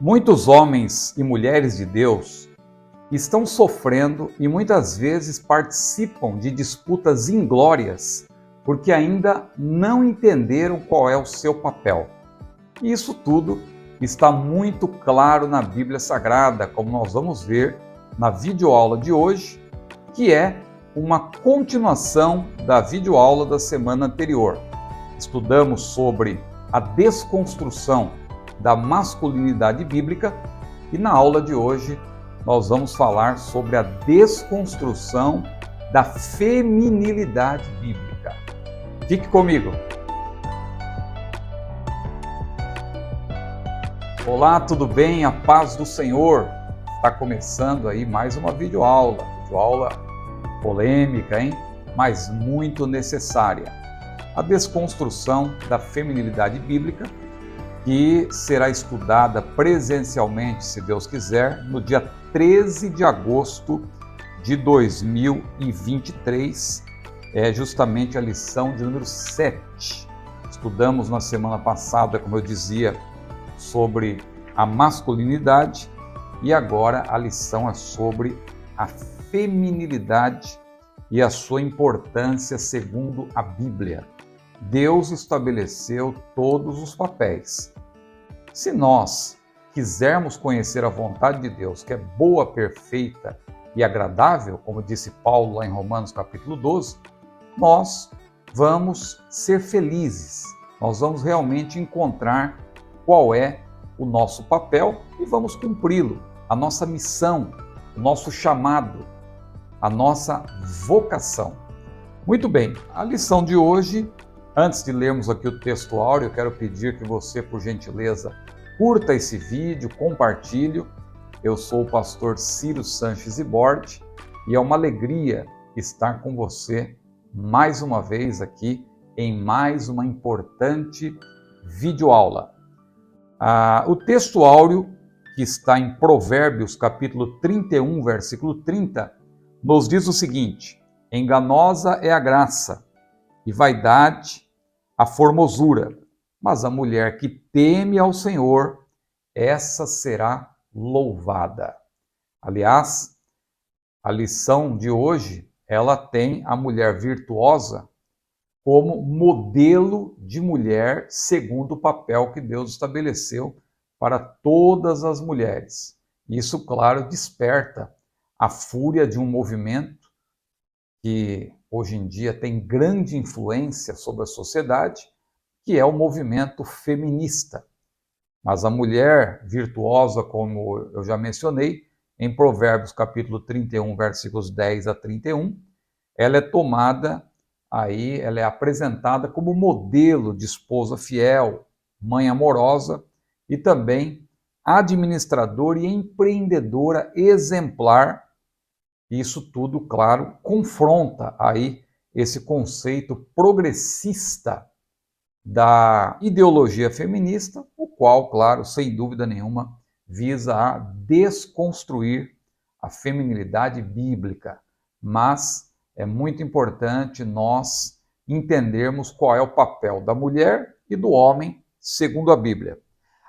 Muitos homens e mulheres de Deus estão sofrendo e muitas vezes participam de disputas inglórias porque ainda não entenderam qual é o seu papel. E isso tudo está muito claro na Bíblia Sagrada, como nós vamos ver na videoaula de hoje, que é uma continuação da videoaula da semana anterior. Estudamos sobre a desconstrução da masculinidade bíblica e na aula de hoje nós vamos falar sobre a desconstrução da feminilidade bíblica. Fique comigo! Olá, tudo bem? A paz do Senhor! Está começando aí mais uma videoaula polêmica, hein? Mas muito necessária. A desconstrução da feminilidade bíblica, que será estudada presencialmente, se Deus quiser, no dia 13 de agosto de 2023, é justamente a lição de número 7. Estudamos na semana passada, como eu dizia, sobre a masculinidade e agora a lição é sobre a feminilidade e a sua importância segundo a Bíblia. Deus estabeleceu todos os papéis. Se nós quisermos conhecer a vontade de Deus, que é boa, perfeita e agradável, como disse Paulo lá em Romanos capítulo 12, nós vamos ser felizes. Nós vamos realmente encontrar qual é o nosso papel e vamos cumpri-lo, a nossa missão, o nosso chamado, a nossa vocação. Muito bem, a lição de hoje, antes de lermos aqui o texto áureo, eu quero pedir que você, por gentileza, curta esse vídeo, compartilhe. Eu sou o pastor Ciro Sanches Ibordi e é uma alegria estar com você mais uma vez aqui em mais uma importante videoaula. O texto áureo, que está em Provérbios capítulo 31, versículo 30, nos diz o seguinte: enganosa é a graça e vaidade a formosura, mas a mulher que teme ao Senhor, essa será louvada. Aliás, a lição de hoje, ela tem a mulher virtuosa como modelo de mulher segundo o papel que Deus estabeleceu para todas as mulheres. Isso, claro, desperta a fúria de um movimento que hoje em dia tem grande influência sobre a sociedade, que é o movimento feminista. Mas a mulher virtuosa, como eu já mencionei, em Provérbios capítulo 31, versículos 10 a 31, ela é tomada aí, ela é apresentada como modelo de esposa fiel, mãe amorosa e também administradora e empreendedora exemplar. Isso tudo, claro, confronta aí esse conceito progressista da ideologia feminista, o qual, claro, sem dúvida nenhuma, visa a desconstruir a feminilidade bíblica. Mas é muito importante nós entendermos qual é o papel da mulher e do homem segundo a Bíblia.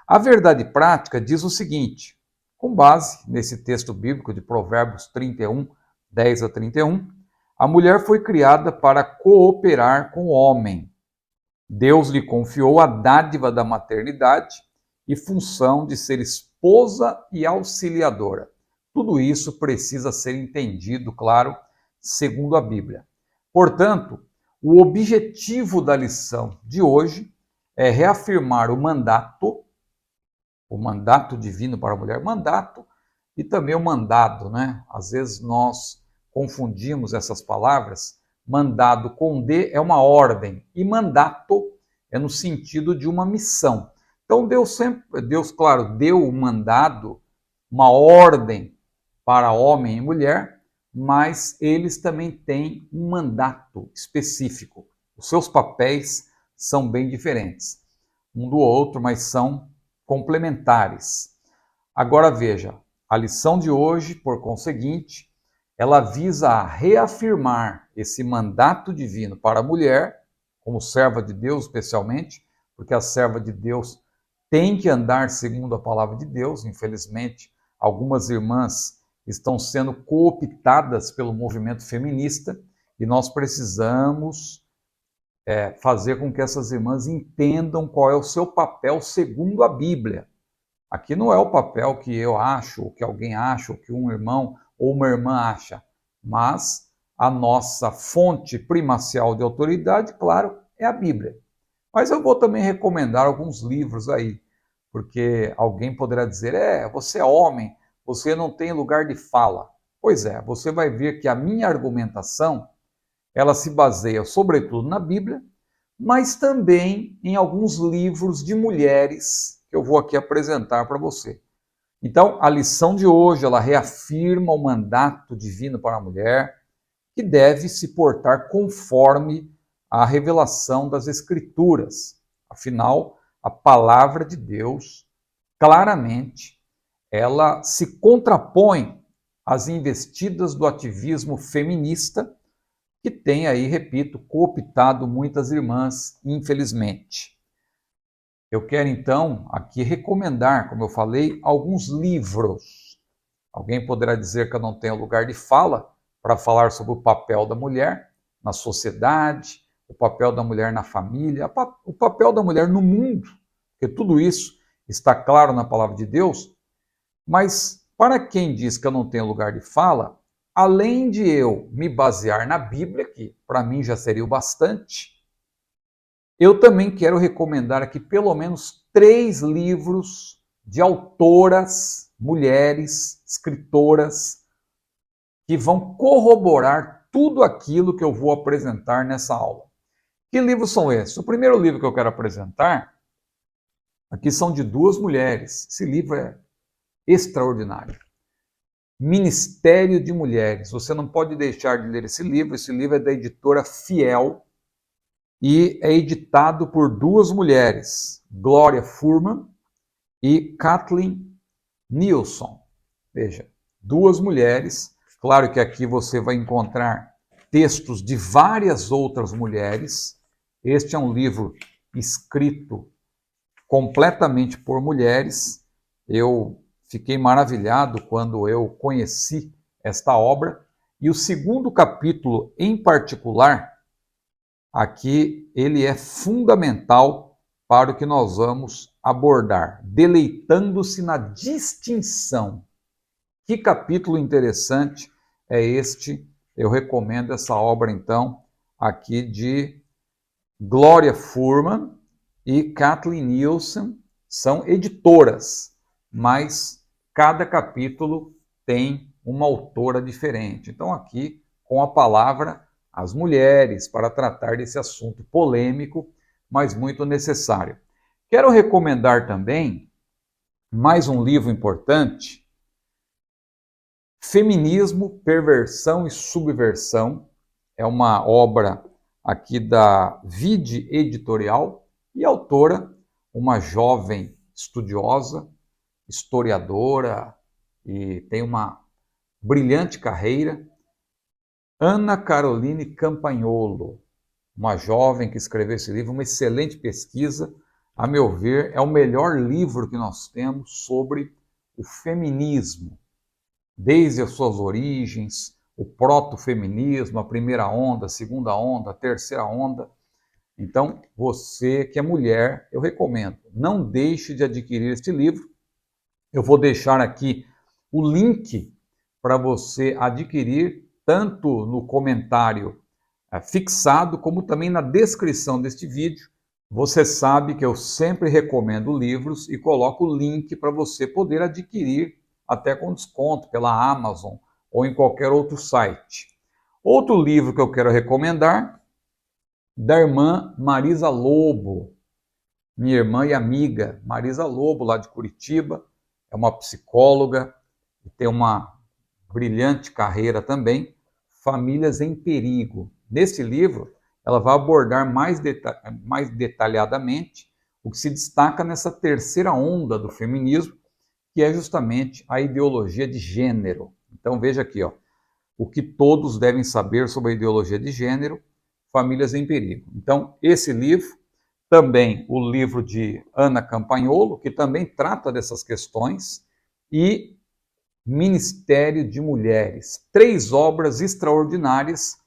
A verdade prática diz o seguinte: com base nesse texto bíblico de Provérbios 31, 10 a 31, a mulher foi criada para cooperar com o homem. Deus lhe confiou a dádiva da maternidade e função de ser esposa e auxiliadora. Tudo isso precisa ser entendido, claro, segundo a Bíblia. Portanto, o objetivo da lição de hoje é reafirmar o mandato divino para a mulher, mandato e também o mandado, né? Às vezes nós confundimos essas palavras. Mandado com D é uma ordem e mandato é no sentido de uma missão. Então Deus, claro, deu o mandado, uma ordem para homem e mulher, mas eles também têm um mandato específico. Os seus papéis são bem diferentes um do outro, mas são complementares. Agora veja, a lição de hoje, por conseguinte, ela visa a reafirmar esse mandato divino para a mulher, como serva de Deus especialmente, porque a serva de Deus tem que andar segundo a palavra de Deus. Infelizmente, algumas irmãs estão sendo cooptadas pelo movimento feminista e nós precisamos fazer com que essas irmãs entendam qual é o seu papel segundo a Bíblia. Aqui não é o papel que eu acho, ou que alguém acha, ou que um irmão ou uma irmã acha, mas a nossa fonte primacial de autoridade, claro, é a Bíblia. Mas eu vou também recomendar alguns livros aí, porque alguém poderá dizer, você é homem, você não tem lugar de fala. Pois é, você vai ver que a minha argumentação, ela se baseia sobretudo na Bíblia, mas também em alguns livros de mulheres que eu vou aqui apresentar para você. Então, a lição de hoje, ela reafirma o mandato divino para a mulher, que deve se portar conforme a revelação das Escrituras. Afinal, a palavra de Deus, claramente, ela se contrapõe às investidas do ativismo feminista, que tem aí, repito, cooptado muitas irmãs, infelizmente. Eu quero então aqui recomendar, como eu falei, alguns livros. Alguém poderá dizer que eu não tenho lugar de fala para falar sobre o papel da mulher na sociedade, o papel da mulher na família, o papel da mulher no mundo, porque tudo isso está claro na palavra de Deus, mas para quem diz que eu não tenho lugar de fala, além de eu me basear na Bíblia, que para mim já seria o bastante, eu também quero recomendar aqui pelo menos 3 livros de autoras, mulheres, escritoras, que vão corroborar tudo aquilo que eu vou apresentar nessa aula. Que livros são esses? O primeiro livro que eu quero apresentar, aqui são de 2 mulheres. Esse livro é extraordinário. Ministério de Mulheres. Você não pode deixar de ler esse livro. Esse livro é da editora Fiel e é editado por 2 mulheres, Gloria Furman e Kathleen Nilsson. Veja, 2 mulheres. Claro que aqui você vai encontrar textos de várias outras mulheres. Este é um livro escrito completamente por mulheres. Eu fiquei maravilhado quando eu conheci esta obra. E o segundo capítulo, em particular, aqui ele é fundamental para o que nós vamos abordar. Deleitando-se na distinção. Que capítulo interessante é este? Eu recomendo essa obra, então, aqui de Gloria Furman e Kathleen Nilsson. São editoras, mas cada capítulo tem uma autora diferente. Então, aqui, com a palavra, as mulheres, para tratar desse assunto polêmico, mas muito necessário. Quero recomendar também mais um livro importante, Feminismo, Perversão e Subversão. É uma obra aqui da Vide Editorial e a autora, uma jovem estudiosa, historiadora e tem uma brilhante carreira, Ana Caroline Campagnolo, uma jovem que escreveu esse livro, uma excelente pesquisa. A meu ver, é o melhor livro que nós temos sobre o feminismo, desde as suas origens, o proto-feminismo, a primeira onda, a segunda onda, a terceira onda. Então, você que é mulher, eu recomendo, não deixe de adquirir este livro. Eu vou deixar aqui o link para você adquirir, tanto no comentário fixado, como também na descrição deste vídeo. Você sabe que eu sempre recomendo livros e coloco o link para você poder adquirir até com desconto pela Amazon ou em qualquer outro site. Outro livro que eu quero recomendar, da irmã Marisa Lobo, minha irmã e amiga Marisa Lobo, lá de Curitiba, é uma psicóloga e tem uma brilhante carreira também, Famílias em Perigo. Nesse livro, ela vai abordar mais detalhadamente o que se destaca nessa terceira onda do feminismo, que é justamente a ideologia de gênero. Então veja aqui, o que todos devem saber sobre a ideologia de gênero, Famílias em Perigo. Então esse livro também o livro de Ana Campagnolo, que também trata dessas questões, e Ministério de Mulheres. 3 obras extraordinárias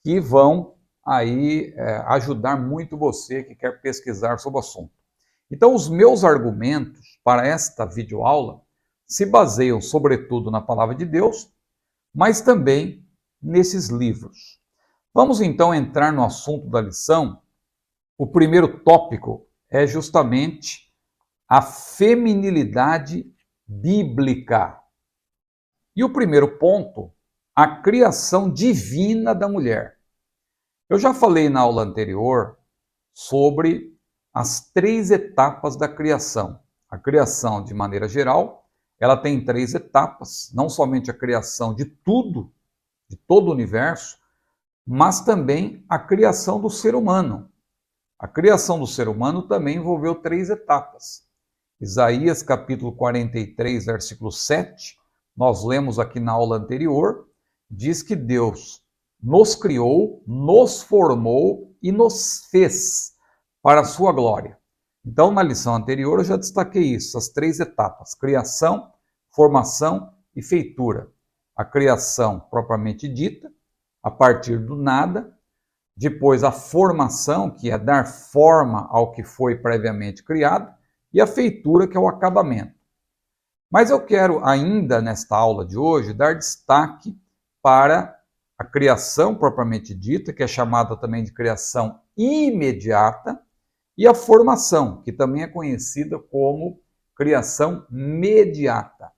que vão aí ajudar muito você que quer pesquisar sobre o assunto. Então, os meus argumentos para esta videoaula se baseiam sobretudo na Palavra de Deus, mas também nesses livros. Vamos então entrar no assunto da lição. O primeiro tópico é justamente a feminilidade bíblica. E o primeiro ponto, a criação divina da mulher. Eu já falei na aula anterior sobre as 3 etapas da criação. A criação, de maneira geral, ela tem 3 etapas, não somente a criação de tudo, de todo o universo, mas também a criação do ser humano. A criação do ser humano também envolveu 3 etapas. Isaías capítulo 43, versículo 7, nós lemos aqui na aula anterior, diz que Deus nos criou, nos formou e nos fez para a sua glória. Então, na lição anterior eu já destaquei isso, as 3 etapas, criação, formação e feitura. A criação propriamente dita, a partir do nada, depois a formação, que é dar forma ao que foi previamente criado, e a feitura, que é o acabamento. Mas eu quero ainda, nesta aula de hoje, dar destaque para a criação propriamente dita, que é chamada também de criação imediata, e a formação, que também é conhecida como criação mediata.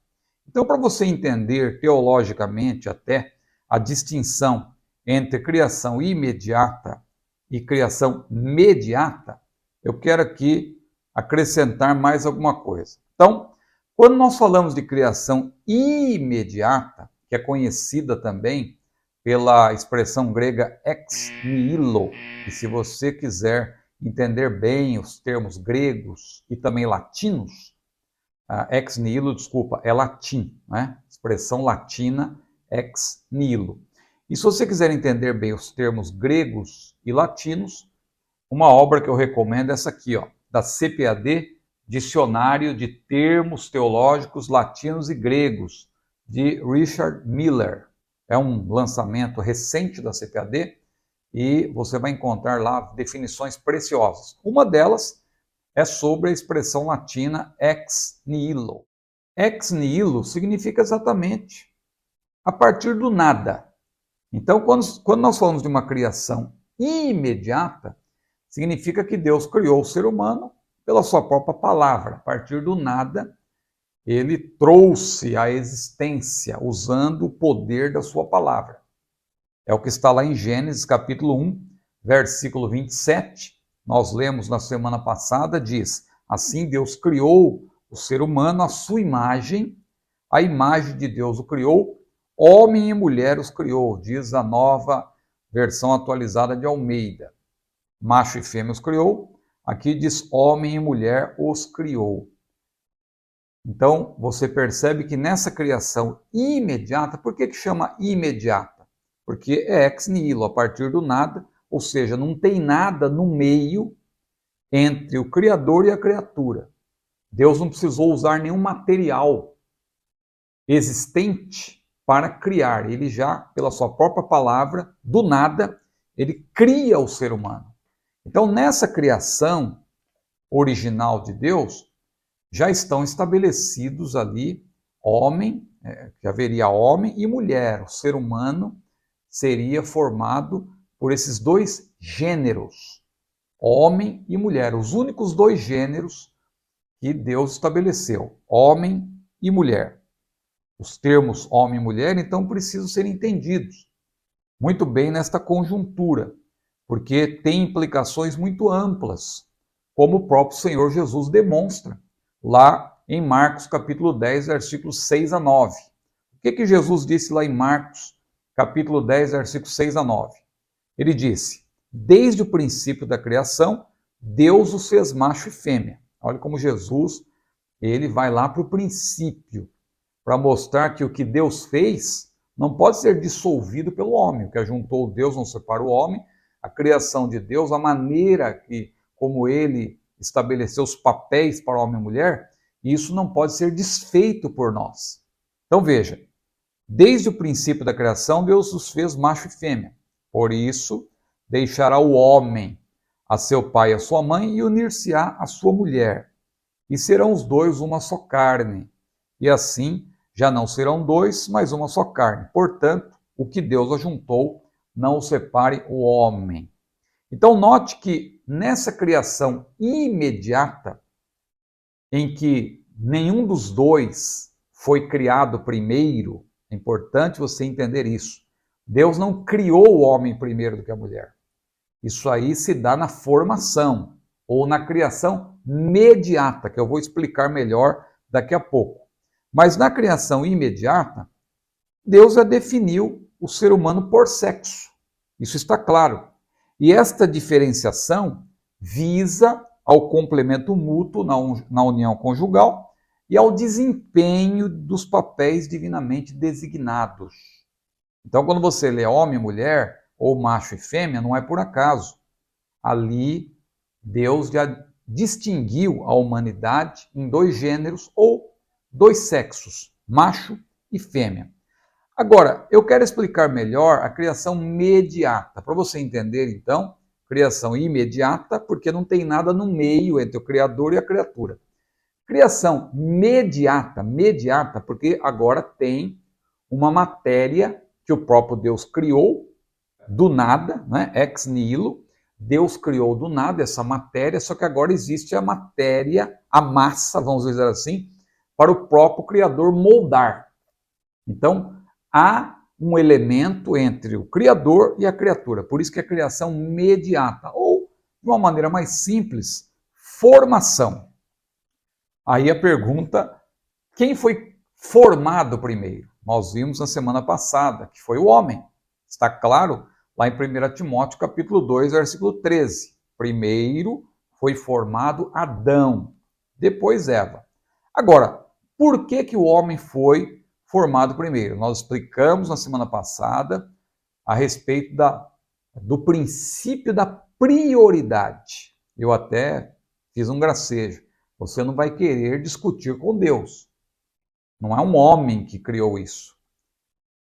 Então, para você entender teologicamente até a distinção entre criação imediata e criação mediata, eu quero aqui acrescentar mais alguma coisa. Então, quando nós falamos de criação imediata, que é conhecida também pela expressão grega ex nihilo, e se você quiser entender bem os termos gregos e também latinos, ex nihilo, desculpa, é latim, né? Expressão latina ex nihilo. E se você quiser entender bem os termos gregos e latinos, uma obra que eu recomendo é essa aqui, ó, da CPAD, Dicionário de Termos Teológicos Latinos e Gregos, de Richard Miller. É um lançamento recente da CPAD e você vai encontrar lá definições preciosas. Uma delas é sobre a expressão latina ex nihilo. Ex nihilo significa exatamente a partir do nada. Então, quando nós falamos de uma criação imediata, significa que Deus criou o ser humano pela sua própria palavra. A partir do nada, ele trouxe a existência usando o poder da sua palavra. É o que está lá em Gênesis capítulo 1, versículo 27. Nós lemos na semana passada, diz: assim Deus criou o ser humano à sua imagem, a imagem de Deus o criou, homem e mulher os criou, diz a nova versão atualizada de Almeida. Macho e fêmea os criou, aqui diz homem e mulher os criou. Então, você percebe que nessa criação imediata, por que chama imediata? Porque é ex nihilo, a partir do nada, ou seja, não tem nada no meio entre o Criador e a criatura. Deus não precisou usar nenhum material existente para criar. Ele já, pela sua própria palavra, do nada, ele cria o ser humano. Então, nessa criação original de Deus, já estão estabelecidos ali homem, que haveria homem e mulher. O ser humano seria formado por esses 2 gêneros, homem e mulher, os únicos 2 gêneros que Deus estabeleceu, homem e mulher. Os termos homem e mulher, então, precisam ser entendidos muito bem nesta conjuntura, porque tem implicações muito amplas, como o próprio Senhor Jesus demonstra lá em Marcos capítulo 10, versículos 6 a 9. O que Jesus disse lá em Marcos capítulo 10, versículos 6 a 9? Ele disse: desde o princípio da criação, Deus os fez macho e fêmea. Olha como Jesus, ele vai lá para o princípio, para mostrar que o que Deus fez não pode ser dissolvido pelo homem. O que ajuntou Deus não separa o homem. A criação de Deus, a maneira que como ele estabeleceu os papéis para homem e mulher, isso não pode ser desfeito por nós. Então veja, desde o princípio da criação, Deus os fez macho e fêmea. Por isso, deixará o homem a seu pai e a sua mãe e unir-se-á à sua mulher. E serão os dois uma só carne. E assim, já não serão dois, mas uma só carne. Portanto, o que Deus ajuntou, não o separe o homem. Então, note que nessa criação imediata, em que nenhum dos dois foi criado primeiro, é importante você entender isso. Deus não criou o homem primeiro do que a mulher. Isso aí se dá na formação ou na criação imediata, que eu vou explicar melhor daqui a pouco. Mas na criação imediata, Deus já definiu o ser humano por sexo. Isso está claro. E esta diferenciação visa ao complemento mútuo na união conjugal e ao desempenho dos papéis divinamente designados. Então, quando você lê homem e mulher, ou macho e fêmea, não é por acaso. Ali, Deus já distinguiu a humanidade em dois gêneros ou dois sexos, macho e fêmea. Agora, eu quero explicar melhor a criação mediata, para você entender, então, criação imediata, porque não tem nada no meio entre o Criador e a criatura. Criação mediata, porque agora tem uma matéria que o próprio Deus criou do nada, né? Ex nihilo. Deus criou do nada essa matéria, só que agora existe a matéria, a massa, vamos dizer assim, para o próprio Criador moldar. Então, há um elemento entre o Criador e a criatura. Por isso que é a criação mediata, ou, de uma maneira mais simples, formação. Aí a pergunta, quem foi formado primeiro? Nós vimos na semana passada que foi o homem. Está claro lá em 1 Timóteo capítulo 2, versículo 13. Primeiro foi formado Adão, depois Eva. Agora, por que o homem foi formado primeiro? Nós explicamos na semana passada a respeito do princípio da prioridade. Eu até fiz um gracejo. Você não vai querer discutir com Deus. Não é um homem que criou isso.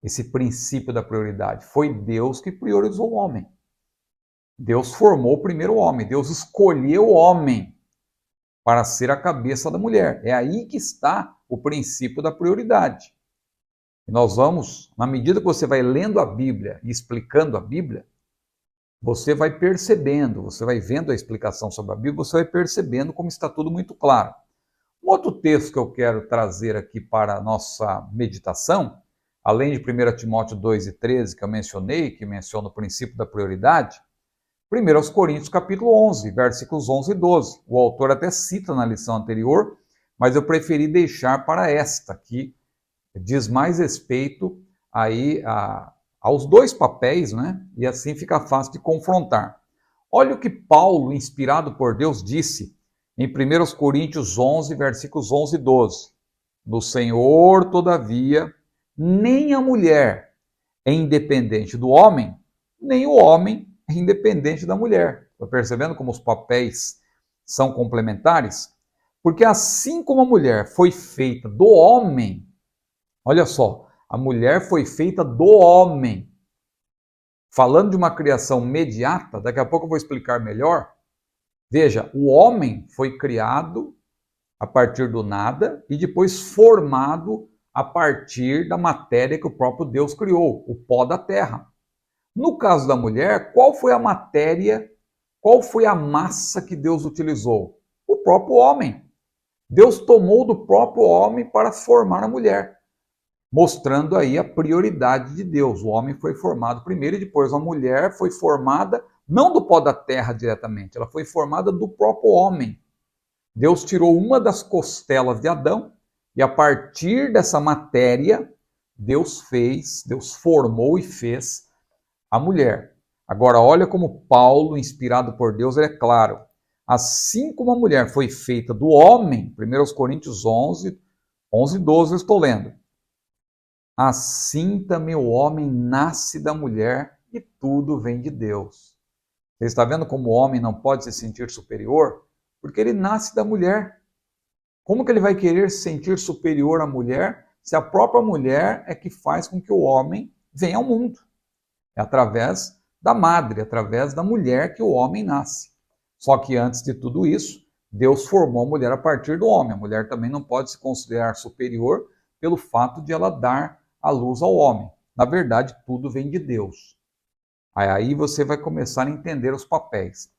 Esse princípio da prioridade. Foi Deus que priorizou o homem. Deus formou primeiro o homem. Deus escolheu o homem para ser a cabeça da mulher. É aí que está o princípio da prioridade. E nós vamos, na medida que você vai lendo a Bíblia e explicando a Bíblia, você vai percebendo, você vai vendo a explicação sobre a Bíblia, você vai percebendo como está tudo muito claro. Um outro texto que eu quero trazer aqui para a nossa meditação, além de 1 Timóteo 2 e 13, que eu mencionei, que menciona o princípio da prioridade, 1 Coríntios capítulo 11, versículos 11 e 12. O autor até cita na lição anterior, mas eu preferi deixar para esta, que diz mais respeito aí aos dois papéis, né? E assim fica fácil de confrontar. Olha o que Paulo, inspirado por Deus, disse em 1 Coríntios 11, versículos 11 e 12. No Senhor, todavia, nem a mulher é independente do homem, nem o homem é independente da mulher. Está percebendo como os papéis são complementares? Porque assim como a mulher foi feita do homem, olha só, a mulher foi feita do homem. Falando de uma criação mediata, daqui a pouco eu vou explicar melhor. Veja, o homem foi criado a partir do nada e depois formado a partir da matéria que o próprio Deus criou, o pó da terra. No caso da mulher, qual foi a matéria, qual foi a massa que Deus utilizou? O próprio homem. Deus tomou do próprio homem para formar a mulher, mostrando aí a prioridade de Deus. O homem foi formado primeiro e depois a mulher foi formada, não do pó da terra diretamente, ela foi formada do próprio homem. Deus tirou uma das costelas de Adão e a partir dessa matéria, Deus formou e fez a mulher. Agora, olha como Paulo, inspirado por Deus, ele é claro. Assim como a mulher foi feita do homem, 1 Coríntios 11, 11 e 12 eu estou lendo. Assim também o homem nasce da mulher e tudo vem de Deus. Você está vendo como o homem não pode se sentir superior? Porque ele nasce da mulher. Como que ele vai querer se sentir superior à mulher se a própria mulher é que faz com que o homem venha ao mundo? É através da madre, através da mulher que o homem nasce. Só que antes de tudo isso, Deus formou a mulher a partir do homem. A mulher também não pode se considerar superior pelo fato de ela dar a luz ao homem. Na verdade, tudo vem de Deus. Aí você vai começar a entender os papéis.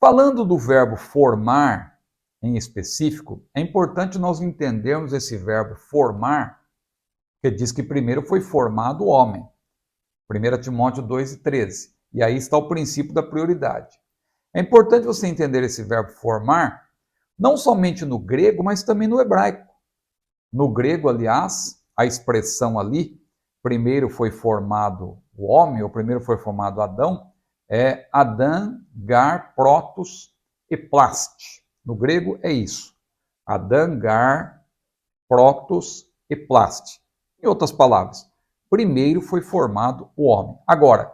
Falando do verbo formar, em específico, é importante nós entendermos esse verbo formar, que diz que primeiro foi formado o homem. 1 Timóteo 2:13. E aí está o princípio da prioridade. É importante você entender esse verbo formar, não somente no grego, mas também no hebraico. No grego, aliás, a expressão ali, primeiro foi formado o homem, ou primeiro foi formado Adão, é Adão, Gar, Protos e Plast. No grego é isso. Adão, Gar, Protos e Plast. Em outras palavras, primeiro foi formado o homem. Agora,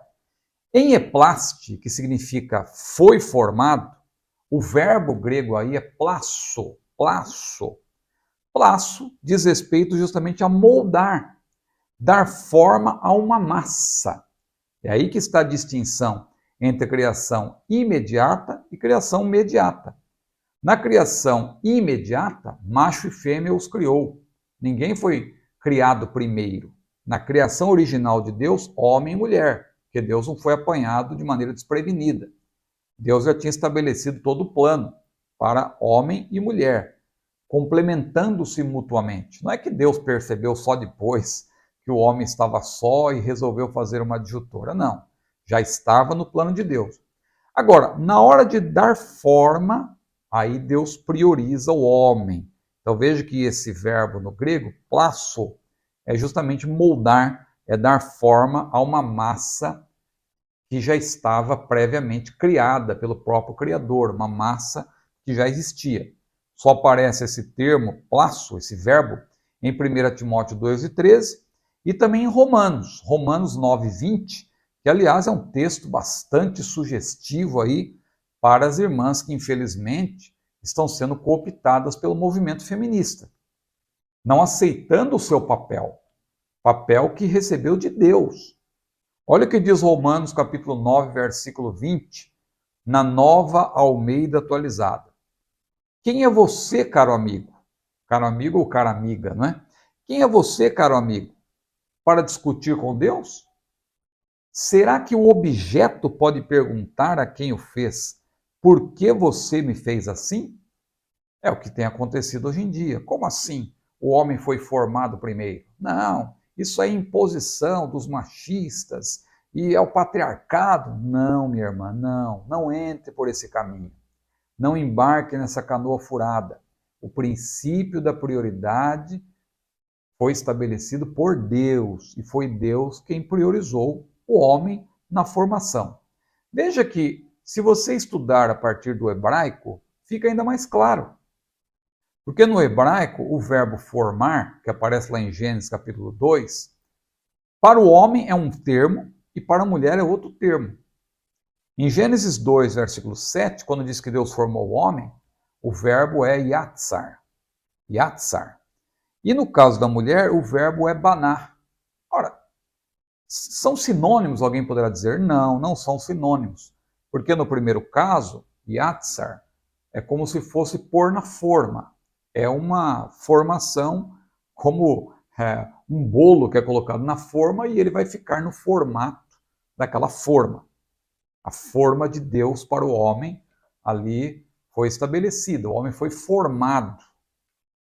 em eplaste, que significa foi formado, o verbo grego aí é plasso, plasso. Plasso diz respeito justamente a moldar, dar forma a uma massa. É aí que está a distinção entre a criação imediata e criação mediata. Na criação imediata, macho e fêmea os criou. Ninguém foi criado primeiro. Na criação original de Deus, homem e mulher, porque Deus não foi apanhado de maneira desprevenida. Deus já tinha estabelecido todo o plano para homem e mulher, complementando-se mutuamente. Não é que Deus percebeu só depois que o homem estava só e resolveu fazer uma adjutora. Não, já estava no plano de Deus. Agora, na hora de dar forma, aí Deus prioriza o homem. Então veja que esse verbo no grego, plasso, é justamente moldar, é dar forma a uma massa que já estava previamente criada pelo próprio Criador, uma massa que já existia. Só aparece esse termo, plasso, esse verbo, em 1 Timóteo 2:13 e também em Romanos, Romanos 9:20, que aliás é um texto bastante sugestivo aí para as irmãs que infelizmente estão sendo cooptadas pelo movimento feminista, não aceitando o seu papel, papel que recebeu de Deus. Olha o que diz Romanos capítulo 9, versículo 20, na Nova Almeida atualizada. Quem é você, caro amigo? Caro amigo ou cara amiga, não é? Quem é você, caro amigo, para discutir com Deus? Será que o objeto pode perguntar a quem o fez, por que você me fez assim? É o que tem acontecido hoje em dia. Como assim? O homem foi formado primeiro? Não, isso é imposição dos machistas e é o patriarcado. Não, minha irmã, não entre por esse caminho. Não embarque nessa canoa furada. O princípio da prioridade foi estabelecido por Deus e foi Deus quem priorizou o homem na formação. Veja que, se você estudar a partir do hebraico, fica ainda mais claro. Porque no hebraico, o verbo formar, que aparece lá em Gênesis capítulo 2, para o homem é um termo e para a mulher é outro termo. Em Gênesis 2, versículo 7, quando diz que Deus formou o homem, o verbo é yatsar. Yatsar. E no caso da mulher, o verbo é banar. Ora, são sinônimos, alguém poderá dizer? Não, não são sinônimos. Porque no primeiro caso, yatsar, é como se fosse pôr na forma. É uma formação como um bolo que é colocado na forma e ele vai ficar no formato daquela forma. A forma de Deus para o homem ali foi estabelecida. O homem foi formado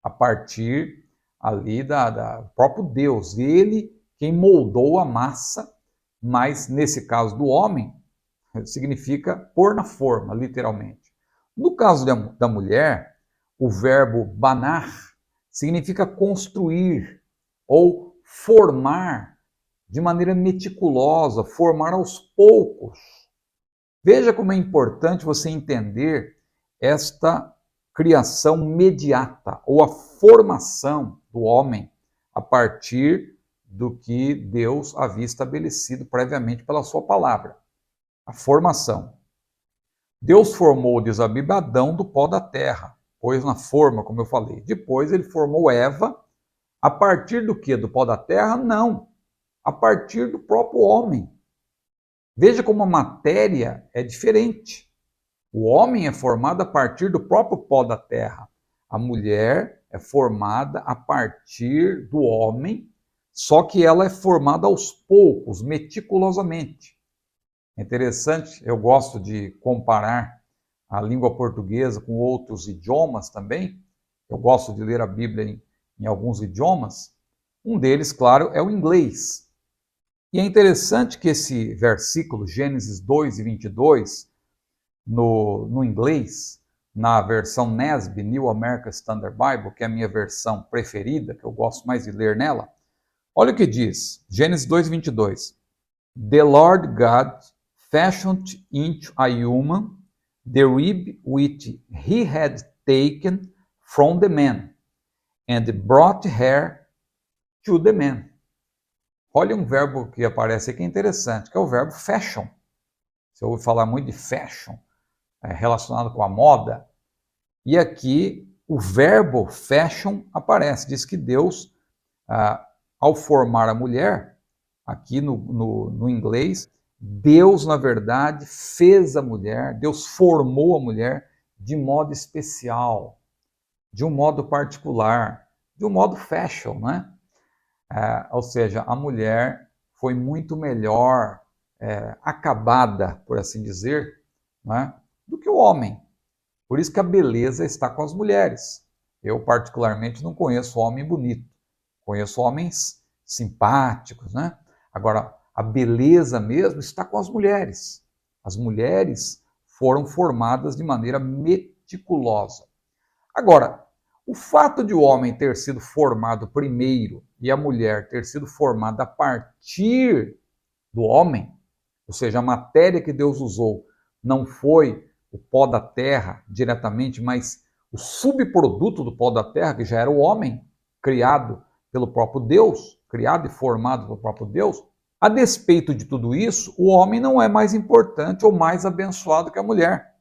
a partir ali da próprio Deus. Ele quem moldou a massa, mas nesse caso do homem, significa pôr na forma, literalmente. No caso da mulher, o verbo banar significa construir ou formar de maneira meticulosa, formar aos poucos. Veja como é importante você entender esta criação mediata ou a formação do homem a partir do que Deus havia estabelecido previamente pela sua palavra. A formação. Deus formou, diz a Bíblia, Adão do pó da terra, pôs na forma, como eu falei. Depois ele formou Eva, a partir do quê? Do pó da terra? Não, a partir do próprio homem. Veja como a matéria é diferente. O homem é formado a partir do próprio pó da terra. A mulher é formada a partir do homem, só que ela é formada aos poucos, meticulosamente. É interessante, eu gosto de comparar a língua portuguesa com outros idiomas também. Eu gosto de ler a Bíblia em alguns idiomas. Um deles, claro, é o inglês. E é interessante que esse versículo, Gênesis 2 e 22, no inglês, na versão NASB, New American Standard Bible, que é a minha versão preferida, que eu gosto mais de ler nela, olha o que diz, Gênesis 2, 22. The Lord God fashioned into a woman the rib which he had taken from the man, and brought her to the man. Olha um verbo que aparece aqui interessante, que é o verbo fashion. Você ouve falar muito de fashion, relacionado com a moda. E aqui o verbo fashion aparece. Diz que Deus, ao formar a mulher, aqui no inglês, Deus, na verdade, fez a mulher, Deus formou a mulher de modo especial, de um modo particular, de um modo fashion, né? Ou seja, a mulher foi muito melhor acabada, por assim dizer, né, do que o homem. Por isso que a beleza está com as mulheres. Eu, particularmente, não conheço homem bonito. Conheço homens simpáticos, né? Agora, a beleza mesmo está com as mulheres. As mulheres foram formadas de maneira meticulosa. Agora, o fato de o homem ter sido formado primeiro e a mulher ter sido formada a partir do homem, ou seja, a matéria que Deus usou não foi o pó da terra diretamente, mas o subproduto do pó da terra, que já era o homem, criado pelo próprio Deus, criado e formado pelo próprio Deus. A despeito de tudo isso, o homem não é mais importante ou mais abençoado que a mulher.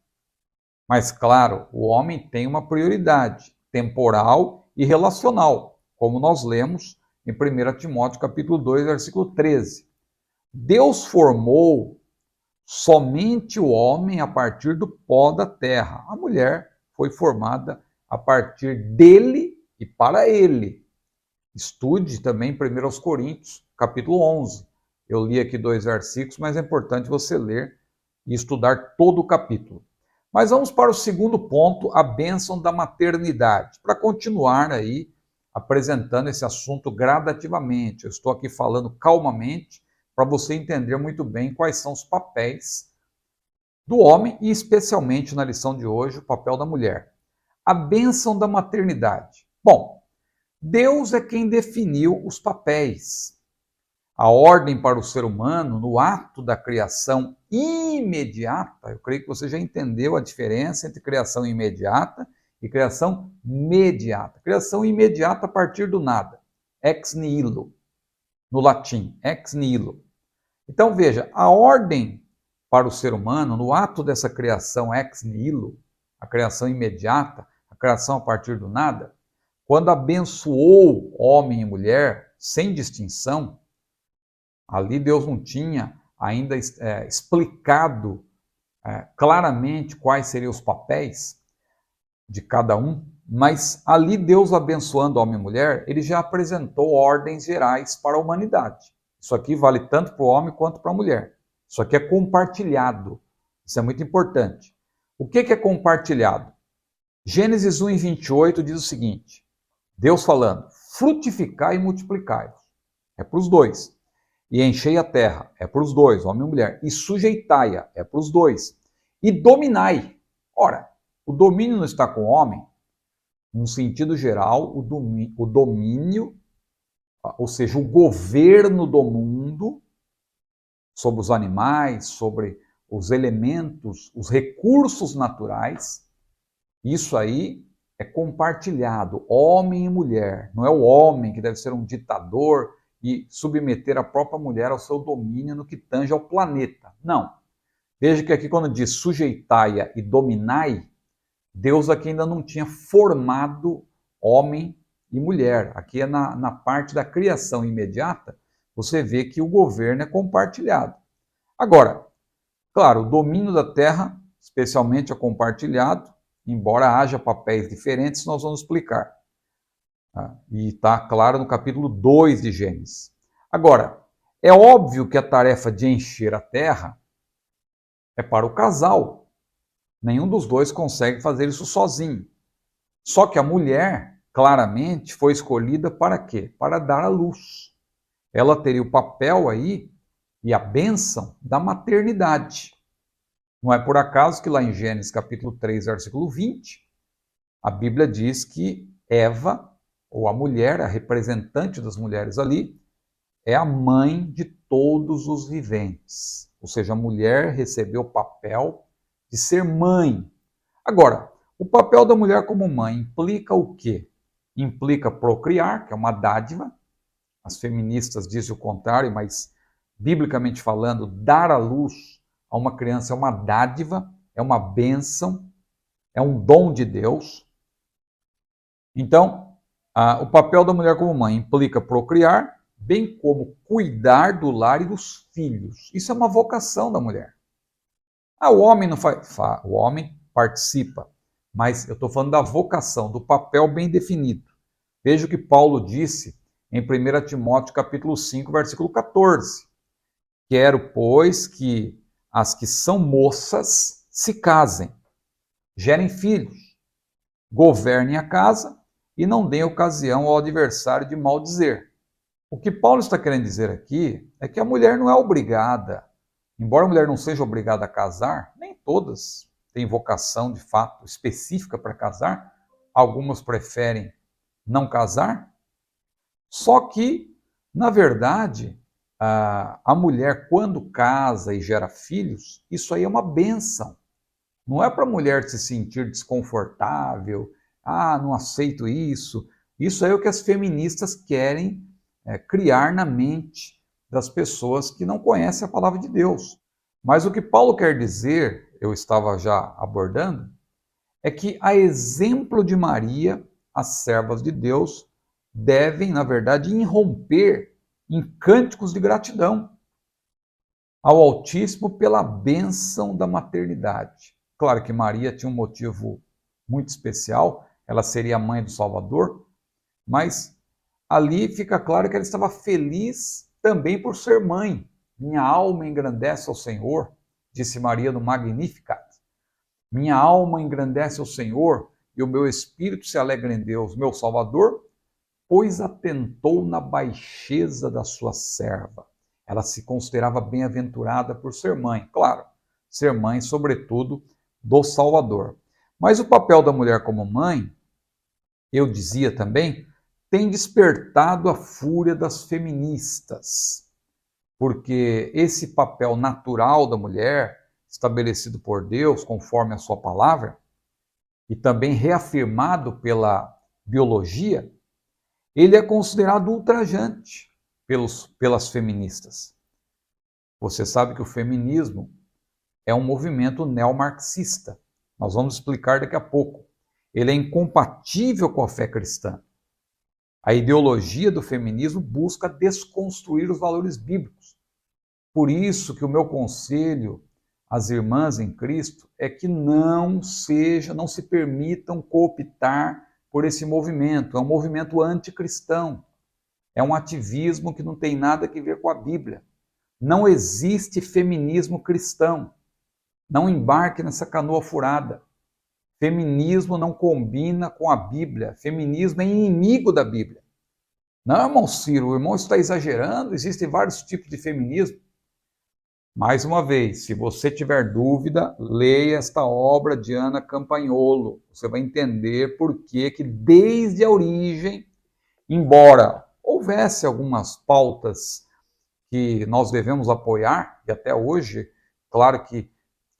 Mas, claro, o homem tem uma prioridade temporal e relacional, como nós lemos em 1 Timóteo capítulo 2, versículo 13. Deus formou somente o homem a partir do pó da terra. A mulher foi formada a partir dele e para ele. Estude também 1 Coríntios, capítulo 11. Eu li aqui 2 versículos, mas é importante você ler e estudar todo o capítulo. Mas vamos para o segundo ponto, a bênção da maternidade, para continuar aí apresentando esse assunto gradativamente. Eu estou aqui falando calmamente para você entender muito bem quais são os papéis do homem e especialmente na lição de hoje, o papel da mulher. A bênção da maternidade. Bom, Deus é quem definiu os papéis. A ordem para o ser humano no ato da criação imediata, eu creio que você já entendeu a diferença entre criação imediata e criação mediata. Criação imediata a partir do nada, ex nihilo, no latim, ex nihilo. Então veja, a ordem para o ser humano no ato dessa criação ex nihilo, a criação imediata, a criação a partir do nada, quando abençoou homem e mulher sem distinção, ali Deus não tinha ainda explicado claramente quais seriam os papéis de cada um, mas ali Deus abençoando homem e mulher, ele já apresentou ordens gerais para a humanidade. Isso aqui vale tanto para o homem quanto para a mulher. Isso aqui é compartilhado. Isso é muito importante. O que é compartilhado? Gênesis 1 e 28 diz o seguinte, Deus falando, frutificai e multiplicai. É para os dois. E enchei a terra, é para os dois, homem e mulher. E sujeitai-a, é para os dois. E dominai. Ora, o domínio não está com o homem? No sentido geral, o domínio, ou seja, o governo do mundo sobre os animais, sobre os elementos, os recursos naturais, isso aí é compartilhado, homem e mulher. Não é o homem que deve ser um ditador e submeter a própria mulher ao seu domínio no que tange ao planeta. Não. Veja que aqui quando diz sujeitai-a e dominai, Deus aqui ainda não tinha formado homem e mulher. Aqui é na parte da criação imediata, você vê que o governo é compartilhado. Agora, claro, o domínio da terra, especialmente é compartilhado, embora haja papéis diferentes, nós vamos explicar. E está claro no capítulo 2 de Gênesis. Agora, é óbvio que a tarefa de encher a terra é para o casal. Nenhum dos dois consegue fazer isso sozinho. Só que a mulher, claramente, foi escolhida para quê? Para dar à luz. Ela teria o papel aí e a bênção da maternidade. Não é por acaso que lá em Gênesis capítulo 3, versículo 20, a Bíblia diz que Eva, ou a mulher, a representante das mulheres ali, é a mãe de todos os viventes. Ou seja, a mulher recebeu o papel de ser mãe. Agora, o papel da mulher como mãe implica o quê? Implica procriar, que é uma dádiva. As feministas dizem o contrário, mas, biblicamente falando, dar à luz a uma criança é uma dádiva, é uma bênção, é um dom de Deus. Então, o papel da mulher como mãe implica procriar, bem como cuidar do lar e dos filhos. Isso é uma vocação da mulher. O homem não faz, o homem participa, mas eu estou falando da vocação, do papel bem definido. Veja o que Paulo disse em 1 Timóteo capítulo 5, versículo 14. Quero, pois, que as que são moças se casem, gerem filhos, governem a casa e não deem ocasião ao adversário de maldizer. O que Paulo está querendo dizer aqui é que a mulher não é obrigada, embora a mulher não seja obrigada a casar, nem todas têm vocação de fato específica para casar, algumas preferem não casar, só que, na verdade, a mulher quando casa e gera filhos, isso aí é uma bênção. Não é para a mulher se sentir desconfortável, não aceito isso. Isso é o que as feministas querem criar na mente das pessoas que não conhecem a palavra de Deus. Mas o que Paulo quer dizer, eu estava já abordando, é que a exemplo de Maria, as servas de Deus devem, na verdade, irromper em cânticos de gratidão ao Altíssimo pela bênção da maternidade. Claro que Maria tinha um motivo muito especial, ela seria a mãe do Salvador, mas ali fica claro que ela estava feliz também por ser mãe. Minha alma engrandece ao Senhor, disse Maria no Magnificat. Minha alma engrandece ao Senhor e o meu espírito se alegra em Deus, meu Salvador, pois atentou na baixeza da sua serva. Ela se considerava bem-aventurada por ser mãe. Claro, ser mãe, sobretudo, do Salvador. Mas o papel da mulher como mãe, eu dizia também, tem despertado a fúria das feministas. Porque esse papel natural da mulher, estabelecido por Deus, conforme a sua palavra, e também reafirmado pela biologia, ele é considerado ultrajante pelas feministas. Você sabe que o feminismo é um movimento neomarxista. Nós vamos explicar daqui a pouco. Ele é incompatível com a fé cristã. A ideologia do feminismo busca desconstruir os valores bíblicos. Por isso que o meu conselho às irmãs em Cristo é que não se permitam cooptar por esse movimento. É um movimento anticristão. É um ativismo que não tem nada a ver com a Bíblia. Não existe feminismo cristão. Não embarque nessa canoa furada. Feminismo não combina com a Bíblia. Feminismo é inimigo da Bíblia. Não, irmão Ciro, o irmão está exagerando, existem vários tipos de feminismo. Mais uma vez, se você tiver dúvida, leia esta obra de Ana Campagnolo. Você vai entender por que desde a origem, embora houvesse algumas pautas que nós devemos apoiar, e até hoje, claro que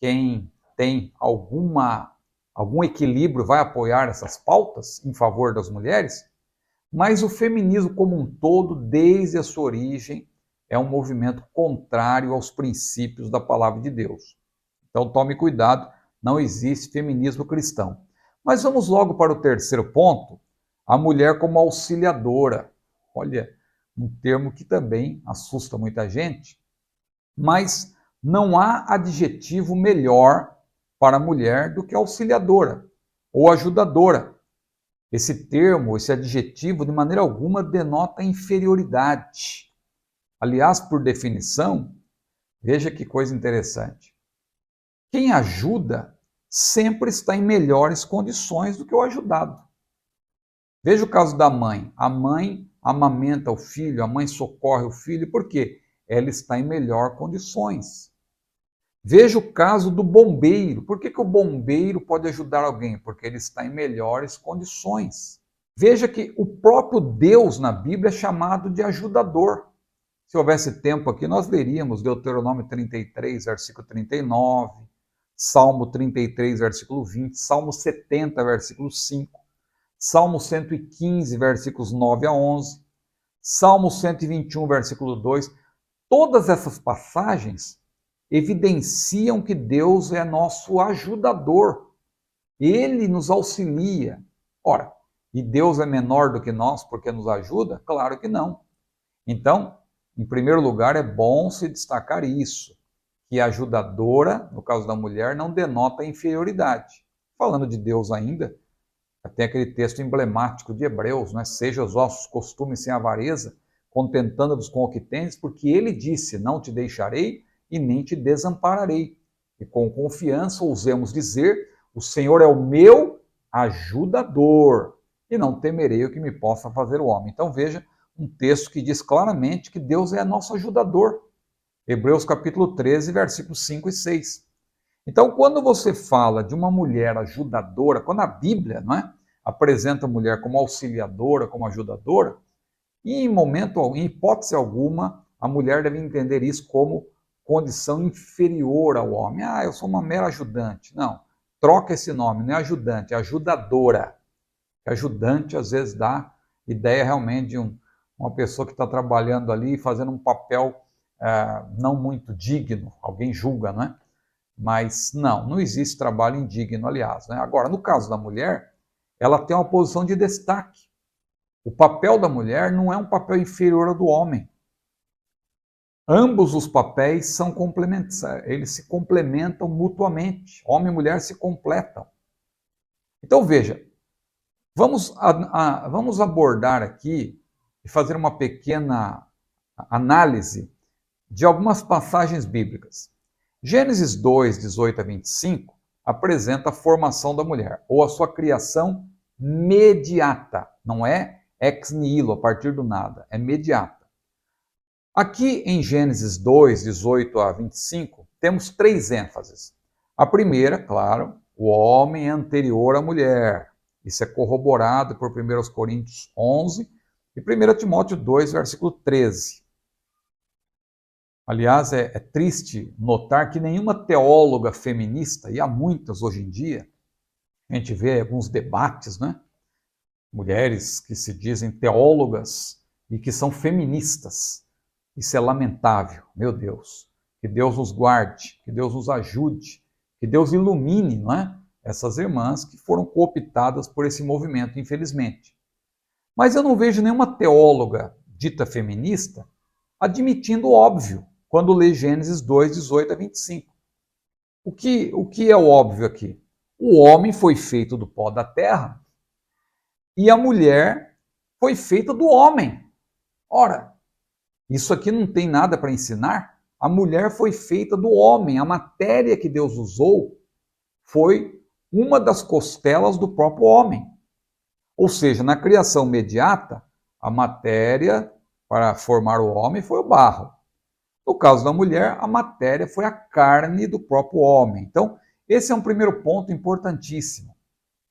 quem tem algum equilíbrio vai apoiar essas pautas em favor das mulheres, mas o feminismo como um todo, desde a sua origem, é um movimento contrário aos princípios da palavra de Deus. Então tome cuidado, não existe feminismo cristão. Mas vamos logo para o terceiro ponto, a mulher como auxiliadora. Olha, um termo que também assusta muita gente, mas não há adjetivo melhor para a mulher do que auxiliadora ou ajudadora. Esse termo, esse adjetivo, de maneira alguma denota inferioridade. Aliás, por definição, veja que coisa interessante. Quem ajuda sempre está em melhores condições do que o ajudado. Veja o caso da mãe. A mãe amamenta o filho, a mãe socorre o filho, por quê? Ela está em melhores condições. Veja o caso do bombeiro. Por que o bombeiro pode ajudar alguém? Porque ele está em melhores condições. Veja que o próprio Deus na Bíblia é chamado de ajudador. Se houvesse tempo aqui, nós leríamos Deuteronômio 33, versículo 39, Salmo 33, versículo 20, Salmo 70, versículo 5, Salmo 115, versículos 9 a 11, Salmo 121, versículo 2. Todas essas passagens evidenciam que Deus é nosso ajudador. Ele nos auxilia. Ora, e Deus é menor do que nós porque nos ajuda? Claro que não. Então, em primeiro lugar, é bom se destacar isso, que a ajudadora, no caso da mulher, não denota inferioridade. Falando de Deus ainda, tem aquele texto emblemático de Hebreus, né? Seja os vossos costumes sem avareza, contentando-vos com o que tens, porque ele disse, não te deixarei e nem te desampararei. E com confiança ousemos dizer, o Senhor é o meu ajudador, e não temerei o que me possa fazer o homem. Então veja, um texto que diz claramente que Deus é nosso ajudador. Hebreus capítulo 13, versículos 5 e 6. Então, quando você fala de uma mulher ajudadora, quando a Bíblia, não é, apresenta a mulher como auxiliadora, como ajudadora, e em hipótese alguma, a mulher deve entender isso como condição inferior ao homem. Ah, eu sou uma mera ajudante. Não, troca esse nome, não é ajudante, é ajudadora. Ajudante, às vezes, dá ideia realmente de uma pessoa que está trabalhando ali, fazendo um papel não muito digno, alguém julga, não é? Mas não existe trabalho indigno, aliás. Né? Agora, no caso da mulher, ela tem uma posição de destaque. O papel da mulher não é um papel inferior ao do homem. Ambos os papéis são complementares, eles se complementam mutuamente. Homem e mulher se completam. Então veja, vamos abordar aqui e fazer uma pequena análise de algumas passagens bíblicas. Gênesis 2, 18 a 25 apresenta a formação da mulher, ou a sua criação mediata. Não é ex nihilo, a partir do nada, é mediata. Aqui em Gênesis 2, 18 a 25, temos três ênfases. A primeira, claro, o homem é anterior à mulher. Isso é corroborado por 1 Coríntios 11 e 1 Timóteo 2, versículo 13. Aliás, é triste notar que nenhuma teóloga feminista, e há muitas hoje em dia, a gente vê alguns debates, né? Mulheres que se dizem teólogas e que são feministas. Isso é lamentável, meu Deus. Que Deus nos guarde, que Deus nos ajude, que Deus ilumine, não é? Essas irmãs que foram cooptadas por esse movimento, infelizmente. Mas eu não vejo nenhuma teóloga dita feminista admitindo o óbvio quando lê Gênesis 2, 18 a 25. O que é o óbvio aqui? O homem foi feito do pó da terra e a mulher foi feita do homem. Ora, isso aqui não tem nada para ensinar? A mulher foi feita do homem, a matéria que Deus usou foi uma das costelas do próprio homem. Ou seja, na criação imediata, a matéria para formar o homem foi o barro. No caso da mulher, a matéria foi a carne do próprio homem. Então, esse é um primeiro ponto importantíssimo,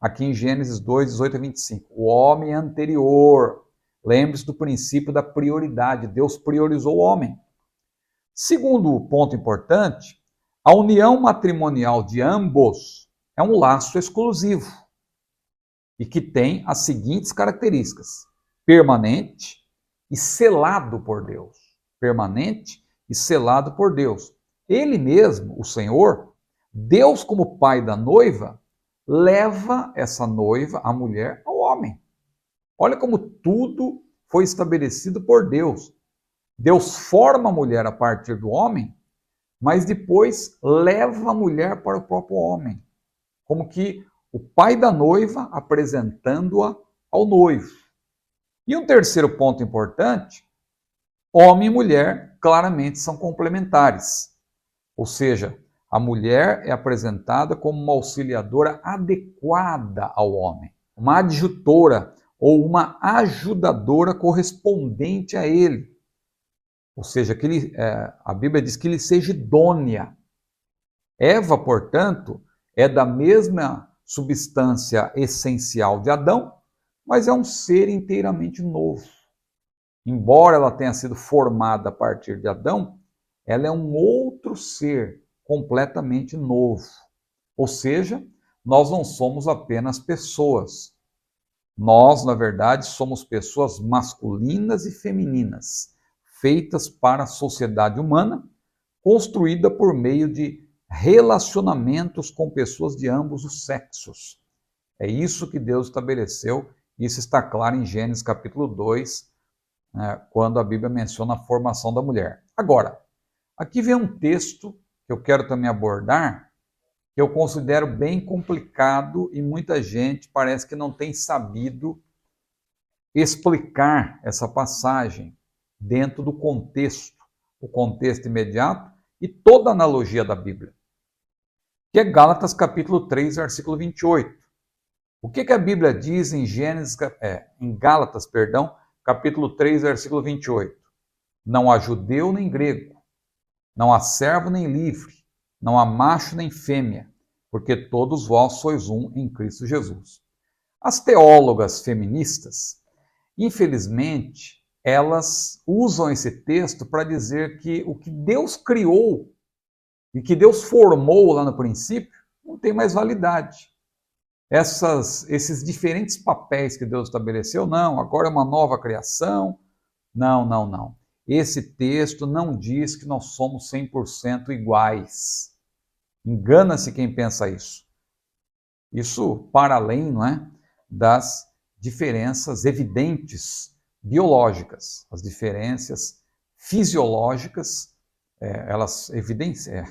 aqui em Gênesis 2, 18 a 25. O homem é anterior. Lembre-se do princípio da prioridade. Deus priorizou o homem. Segundo ponto importante, a união matrimonial de ambos é um laço exclusivo e que tem as seguintes características: permanente e selado por Deus. Permanente e selado por Deus. Ele mesmo, o Senhor, Deus, como pai da noiva, leva essa noiva, a mulher, ao homem. Olha como tudo foi estabelecido por Deus. Deus forma a mulher a partir do homem, mas depois leva a mulher para o próprio homem. Como que o pai da noiva apresentando-a ao noivo. E um terceiro ponto importante, homem e mulher claramente são complementares. Ou seja, a mulher é apresentada como uma auxiliadora adequada ao homem, uma adjutora ou uma ajudadora correspondente a ele. Ou seja, a Bíblia diz que ele seja idônea. Eva, portanto, é da mesma substância essencial de Adão, mas é um ser inteiramente novo. Embora ela tenha sido formada a partir de Adão, ela é um outro ser completamente novo. Ou seja, nós não somos apenas pessoas. Nós, na verdade, somos pessoas masculinas e femininas, feitas para a sociedade humana, construída por meio de relacionamentos com pessoas de ambos os sexos. É isso que Deus estabeleceu. Isso está claro em Gênesis capítulo 2, quando a Bíblia menciona a formação da mulher. Agora, aqui vem um texto que eu quero também abordar, que eu considero bem complicado e muita gente parece que não tem sabido explicar essa passagem dentro do contexto, o contexto imediato e toda a analogia da Bíblia, que é Gálatas capítulo 3, versículo 28. O que a Bíblia diz em em Gálatas, capítulo 3, versículo 28? Não há judeu nem grego, não há servo nem livre, não há macho nem fêmea, porque todos vós sois um em Cristo Jesus. As teólogas feministas, infelizmente, elas usam esse texto para dizer que o que Deus criou e que Deus formou lá no princípio não tem mais validade. Esses diferentes papéis que Deus estabeleceu, não, agora é uma nova criação. Não. Esse texto não diz que nós somos 100% iguais. Engana-se quem pensa isso. Isso para além, não é, das diferenças evidentes biológicas, as diferenças fisiológicas, elas evidenciam,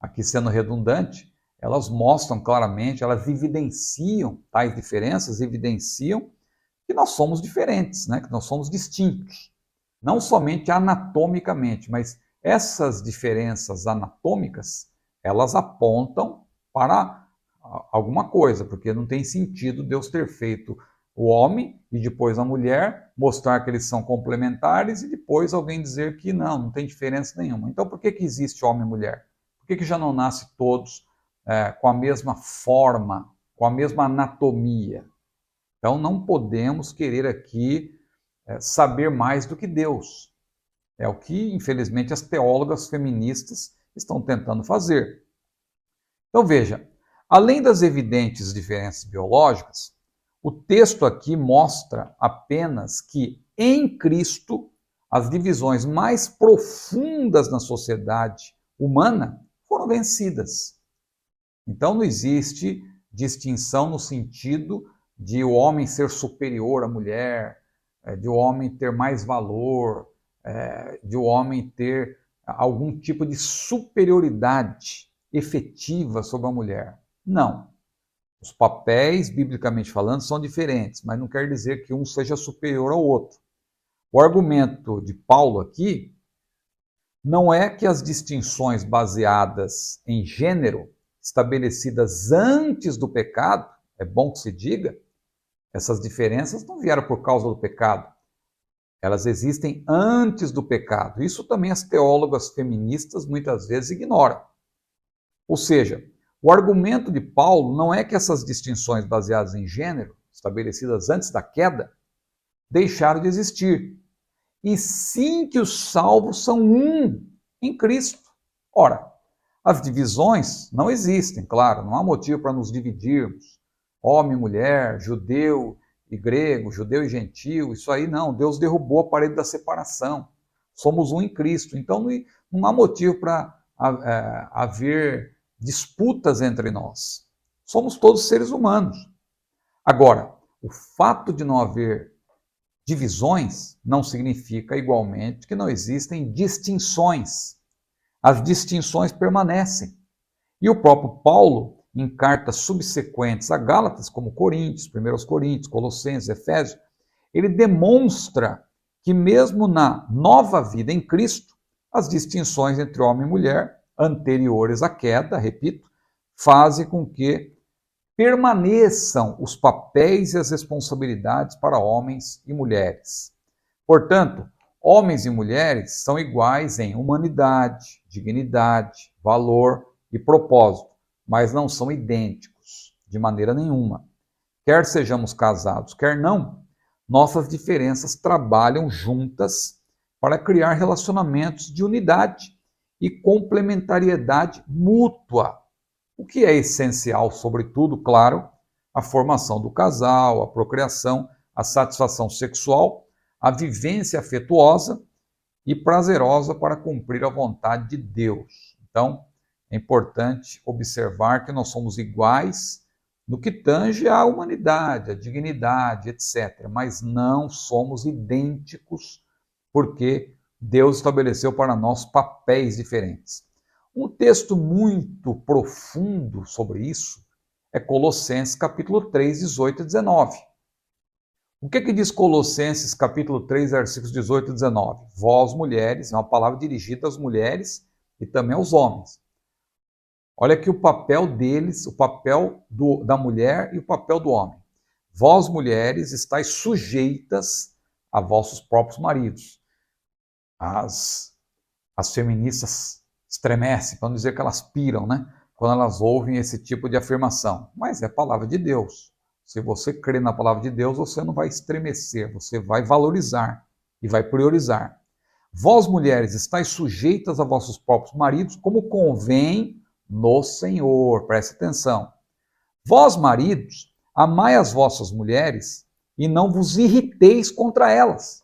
aqui sendo redundante, elas mostram claramente, elas evidenciam, tais diferenças evidenciam que nós somos diferentes, né? Que nós somos distintos. Não somente anatomicamente, mas essas diferenças anatômicas, elas apontam para alguma coisa, porque não tem sentido Deus ter feito o homem e depois a mulher, mostrar que eles são complementares e depois alguém dizer que não tem diferença nenhuma. Então por que existe homem e mulher? Por que já não nasce todos com a mesma forma, com a mesma anatomia? Então não podemos querer aqui saber mais do que Deus. É o que, infelizmente, as teólogas feministas estão tentando fazer. Então veja, além das evidentes diferenças biológicas, o texto aqui mostra apenas que em Cristo as divisões mais profundas na sociedade humana foram vencidas. Então não existe distinção no sentido de o homem ser superior à mulher, de o homem ter mais valor, de o homem ter algum tipo de superioridade efetiva sobre a mulher. Não. Os papéis, biblicamente falando, são diferentes, mas não quer dizer que um seja superior ao outro. O argumento de Paulo aqui não é que as distinções baseadas em gênero, estabelecidas antes do pecado, é bom que se diga, essas diferenças não vieram por causa do pecado. Elas existem antes do pecado. Isso também as teólogas feministas muitas vezes ignoram. Ou seja, o argumento de Paulo não é que essas distinções baseadas em gênero, estabelecidas antes da queda, deixaram de existir. E sim que os salvos são um em Cristo. Ora, as divisões não existem, claro, não há motivo para nos dividirmos. Homem, mulher, judeu e grego, judeu e gentil, isso aí não. Deus derrubou a parede da separação. Somos um em Cristo. Então não há motivo para haver disputas entre nós. Somos todos seres humanos. Agora, o fato de não haver divisões não significa igualmente que não existem distinções. As distinções permanecem. E o próprio Paulo, em cartas subsequentes a Gálatas, como Coríntios, 1 Coríntios, Colossenses, Efésios, ele demonstra que mesmo na nova vida em Cristo, as distinções entre homem e mulher, anteriores à queda, repito, fazem com que permaneçam os papéis e as responsabilidades para homens e mulheres. Portanto, homens e mulheres são iguais em humanidade, dignidade, valor e propósito, mas não são idênticos de maneira nenhuma. Quer sejamos casados, quer não, nossas diferenças trabalham juntas para criar relacionamentos de unidade e complementariedade mútua. O que é essencial, sobretudo, claro, a formação do casal, a procriação, a satisfação sexual, a vivência afetuosa e prazerosa para cumprir a vontade de Deus. Então, é importante observar que nós somos iguais no que tange à humanidade, à dignidade, etc. Mas não somos idênticos, porque Deus estabeleceu para nós papéis diferentes. Um texto muito profundo sobre isso é Colossenses capítulo 3, 18 e 19. O que diz Colossenses capítulo 3, versículos 18 e 19? Vós, mulheres, é uma palavra dirigida às mulheres e também aos homens. Olha aqui o papel deles, o papel da mulher e o papel do homem. Vós, mulheres, estáis sujeitas a vossos próprios maridos. As feministas estremecem, para não dizer que elas piram, né? Quando elas ouvem esse tipo de afirmação. Mas é a palavra de Deus. Se você crê na palavra de Deus, você não vai estremecer, você vai valorizar e vai priorizar. Vós, mulheres, estáis sujeitas a vossos próprios maridos, como convém no Senhor. Preste atenção. Vós, maridos, amai as vossas mulheres e não vos irriteis contra elas.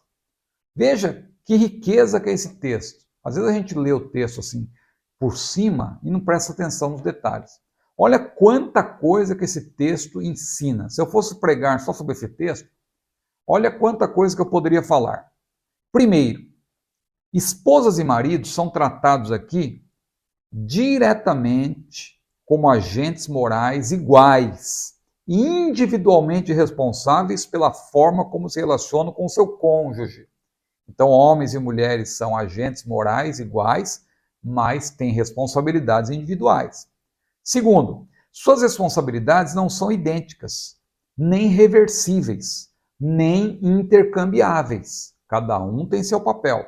Veja que riqueza que é esse texto. Às vezes a gente lê o texto assim por cima e não presta atenção nos detalhes. Olha quanta coisa que esse texto ensina. Se eu fosse pregar só sobre esse texto, olha quanta coisa que eu poderia falar. Primeiro, esposas e maridos são tratados aqui diretamente como agentes morais iguais, individualmente responsáveis pela forma como se relacionam com o seu cônjuge. Então, homens e mulheres são agentes morais iguais, mas têm responsabilidades individuais. Segundo, suas responsabilidades não são idênticas, nem reversíveis, nem intercambiáveis. Cada um tem seu papel.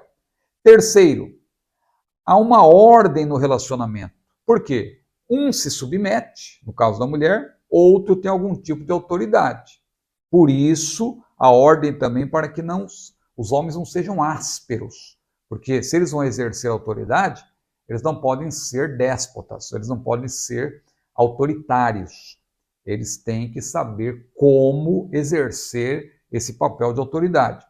Terceiro, há uma ordem no relacionamento. Por quê? Um se submete, no caso da mulher, outro tem algum tipo de autoridade. Por isso, a ordem também para que os homens não sejam ásperos. Porque se eles vão exercer autoridade, eles não podem ser déspotas, eles não podem ser autoritários. Eles têm que saber como exercer esse papel de autoridade.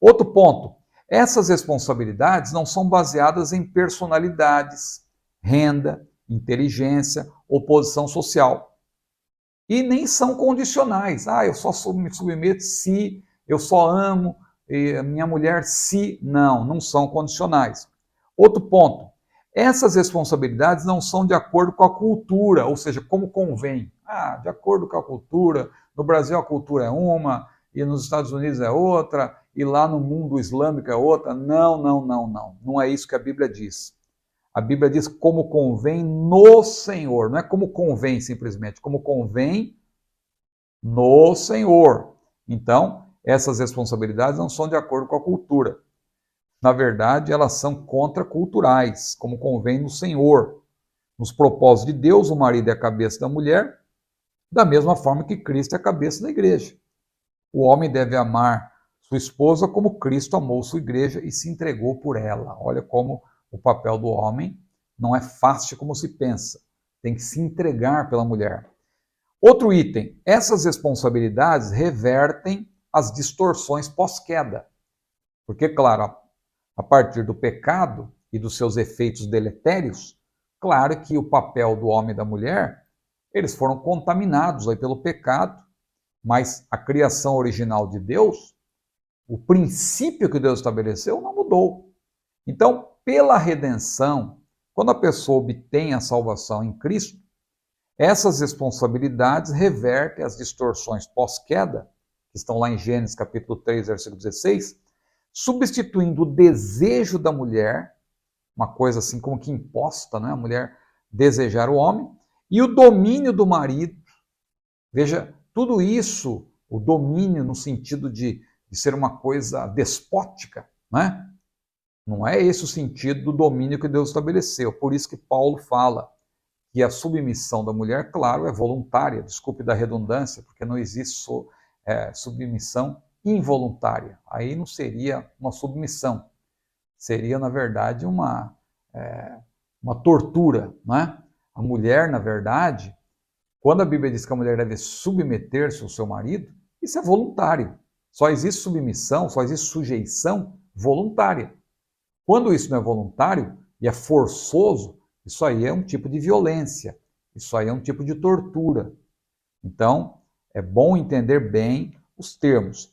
Outro ponto, essas responsabilidades não são baseadas em personalidades, renda, inteligência ou posição social. E nem são condicionais. Eu só me submeto se, eu só amo minha mulher se. Não são condicionais. Outro ponto, essas responsabilidades não são de acordo com a cultura, ou seja, como convém. De acordo com a cultura, no Brasil a cultura é uma, e nos Estados Unidos é outra, e lá no mundo islâmico é outra. Não. Não é isso que a Bíblia diz. A Bíblia diz como convém no Senhor. Não é como convém simplesmente, como convém no Senhor. Então, essas responsabilidades não são de acordo com a cultura. Na verdade, elas são contraculturais, como convém no Senhor. Nos propósitos de Deus, o marido é a cabeça da mulher, da mesma forma que Cristo é a cabeça da igreja. O homem deve amar sua esposa como Cristo amou sua igreja e se entregou por ela. Olha como o papel do homem não é fácil como se pensa. Tem que se entregar pela mulher. Outro item, essas responsabilidades revertem as distorções pós-queda. Porque, claro, a partir do pecado e dos seus efeitos deletérios, Claro que o papel do homem e da mulher, eles foram contaminados aí pelo pecado, mas a criação original de Deus, o princípio que Deus estabeleceu, não mudou. Então, pela redenção, quando a pessoa obtém a salvação em Cristo, essas responsabilidades revertem as distorções pós-queda, que estão lá em Gênesis capítulo 3, versículo 16, substituindo o desejo da mulher, uma coisa assim como que imposta, né? A mulher desejar o homem, e o domínio do marido. Veja, tudo isso, o domínio no sentido de ser uma coisa despótica, né? Não é esse o sentido do domínio que Deus estabeleceu. Por isso que Paulo fala que a submissão da mulher, claro, é voluntária, desculpe da redundância, porque não existe submissão involuntária. Aí não seria uma submissão, seria, na verdade, uma tortura. Né? A mulher, na verdade, quando a Bíblia diz que a mulher deve submeter-se ao seu marido, isso é voluntário. Só existe submissão, só existe sujeição voluntária. Quando isso não é voluntário e é forçoso, isso aí é um tipo de violência, isso aí é um tipo de tortura. Então, é bom entender bem os termos.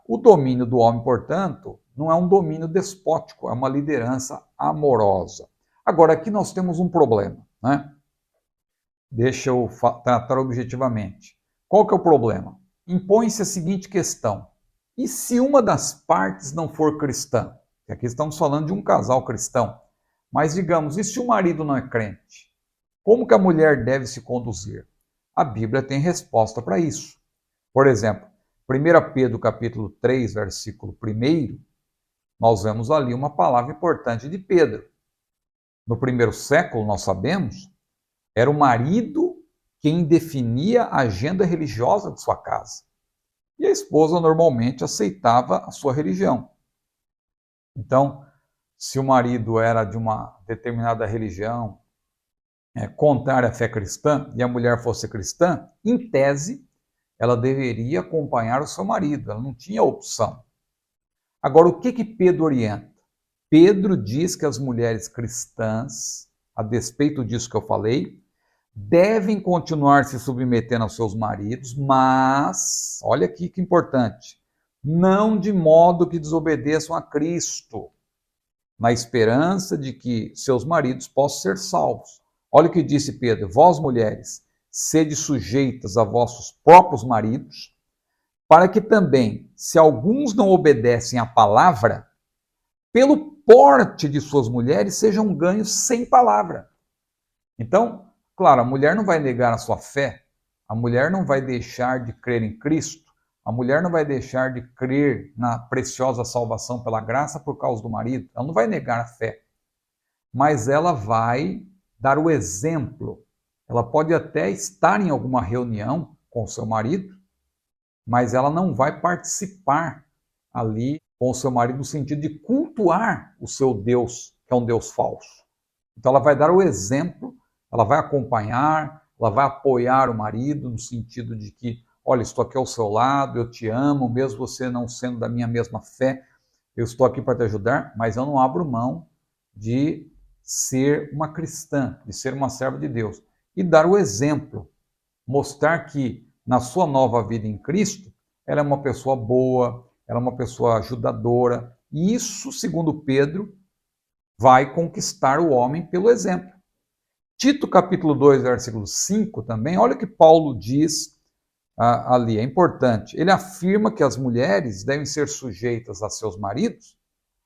O domínio do homem, portanto, não é um domínio despótico, é uma liderança amorosa. Agora, aqui nós temos um problema, né? Deixa eu tratar objetivamente. Qual que é o problema? Impõe-se a seguinte questão: e se uma das partes não for cristã? Aqui estamos falando de um casal cristão. Mas digamos, e se o marido não é crente? Como que a mulher deve se conduzir? A Bíblia tem resposta para isso. Por exemplo, 1 Pedro capítulo 3, versículo 1, nós vemos ali uma palavra importante de Pedro. No primeiro século, nós sabemos, era o marido quem definia a agenda religiosa de sua casa. E a esposa normalmente aceitava a sua religião. Então, se o marido era de uma determinada religião contrária à fé cristã e a mulher fosse cristã, em tese, ela deveria acompanhar o seu marido, ela não tinha opção. Agora, o que Pedro orienta? Pedro diz que as mulheres cristãs, a despeito disso que eu falei, devem continuar se submetendo aos seus maridos, mas, olha aqui que importante, não de modo que desobedeçam a Cristo, na esperança de que seus maridos possam ser salvos. Olha o que disse Pedro: vós mulheres, sede sujeitas a vossos próprios maridos, para que também, se alguns não obedecem à palavra, pelo porte de suas mulheres sejam ganhos sem palavra. Então, claro, a mulher não vai negar a sua fé, a mulher não vai deixar de crer em Cristo, a mulher não vai deixar de crer na preciosa salvação pela graça por causa do marido, ela não vai negar a fé, mas ela vai dar o exemplo. Ela pode até estar em alguma reunião com o seu marido, mas ela não vai participar ali com o seu marido no sentido de cultuar o seu Deus, que é um Deus falso. Então ela vai dar o exemplo, ela vai acompanhar, ela vai apoiar o marido no sentido de que, olha, estou aqui ao seu lado, eu te amo, mesmo você não sendo da minha mesma fé, eu estou aqui para te ajudar, mas eu não abro mão de ser uma cristã, de ser uma serva de Deus. E dar o exemplo, mostrar que na sua nova vida em Cristo, ela é uma pessoa boa, ela é uma pessoa ajudadora, e isso, segundo Pedro, vai conquistar o homem pelo exemplo. Tito capítulo 2, versículo 5 também, olha o que Paulo diz ali, é importante. Ele afirma que as mulheres devem ser sujeitas a seus maridos.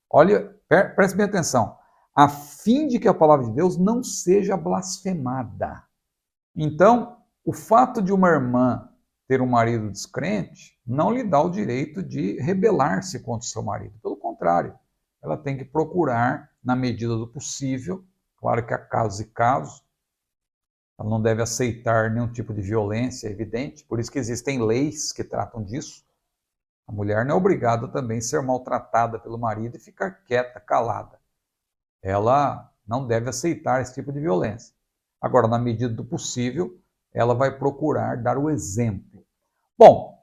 Olha, preste bem atenção, a fim de que a palavra de Deus não seja blasfemada. Então, o fato de uma irmã ter um marido descrente não lhe dá o direito de rebelar-se contra o seu marido. Pelo contrário, ela tem que procurar, na medida do possível, claro que há casos e casos, ela não deve aceitar nenhum tipo de violência, é evidente, por isso que existem leis que tratam disso. A mulher não é obrigada também a ser maltratada pelo marido e ficar quieta, calada. Ela não deve aceitar esse tipo de violência. Agora, na medida do possível, ela vai procurar dar o exemplo. Bom,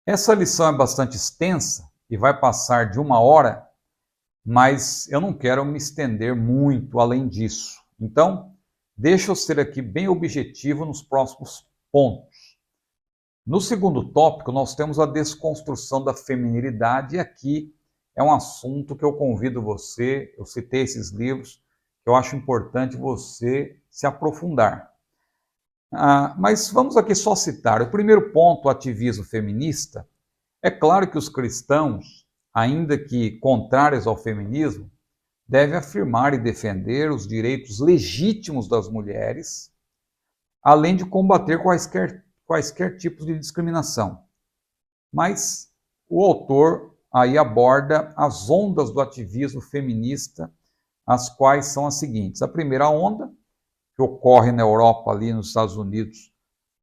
essa lição é bastante extensa e vai passar de 1 hora, mas eu não quero me estender muito além disso. Então, deixa eu ser aqui bem objetivo nos próximos pontos. No segundo tópico, nós temos a desconstrução da feminilidade, e aqui é um assunto que eu convido você, eu citei esses livros, que eu acho importante você se aprofundar. Mas vamos aqui só citar. O primeiro ponto, o ativismo feminista. É claro que os cristãos, ainda que contrários ao feminismo, devem afirmar e defender os direitos legítimos das mulheres, além de combater quaisquer tipos de discriminação. Mas o autor aí aborda as ondas do ativismo feminista, as quais são as seguintes. A primeira onda, que ocorre na Europa, ali nos Estados Unidos,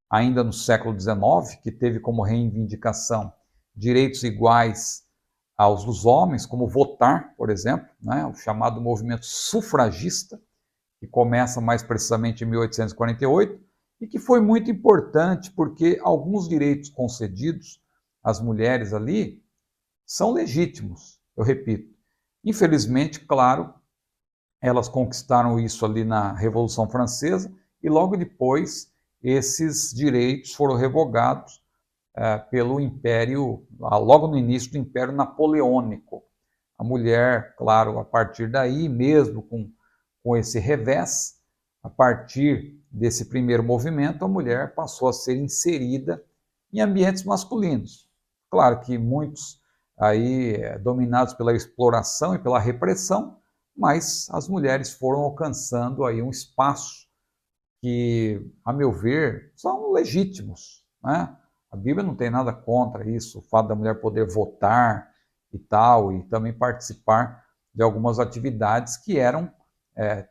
ainda no século XIX, que teve como reivindicação direitos iguais aos dos homens, como votar, por exemplo, né, o chamado movimento sufragista, que começa mais precisamente em 1848, e que foi muito importante porque alguns direitos concedidos às mulheres ali são legítimos, eu repito. Infelizmente, claro, elas conquistaram isso ali na Revolução Francesa e logo depois esses direitos foram revogados pelo Império, logo no início do Império Napoleônico. A mulher, claro, a partir daí, mesmo com esse revés, a partir desse primeiro movimento, a mulher passou a ser inserida em ambientes masculinos. Claro que muitos aí dominados pela exploração e pela repressão, mas as mulheres foram alcançando aí um espaço que, a meu ver, são legítimos, né? A Bíblia não tem nada contra isso, o fato da mulher poder votar e tal, e também participar de algumas atividades que eram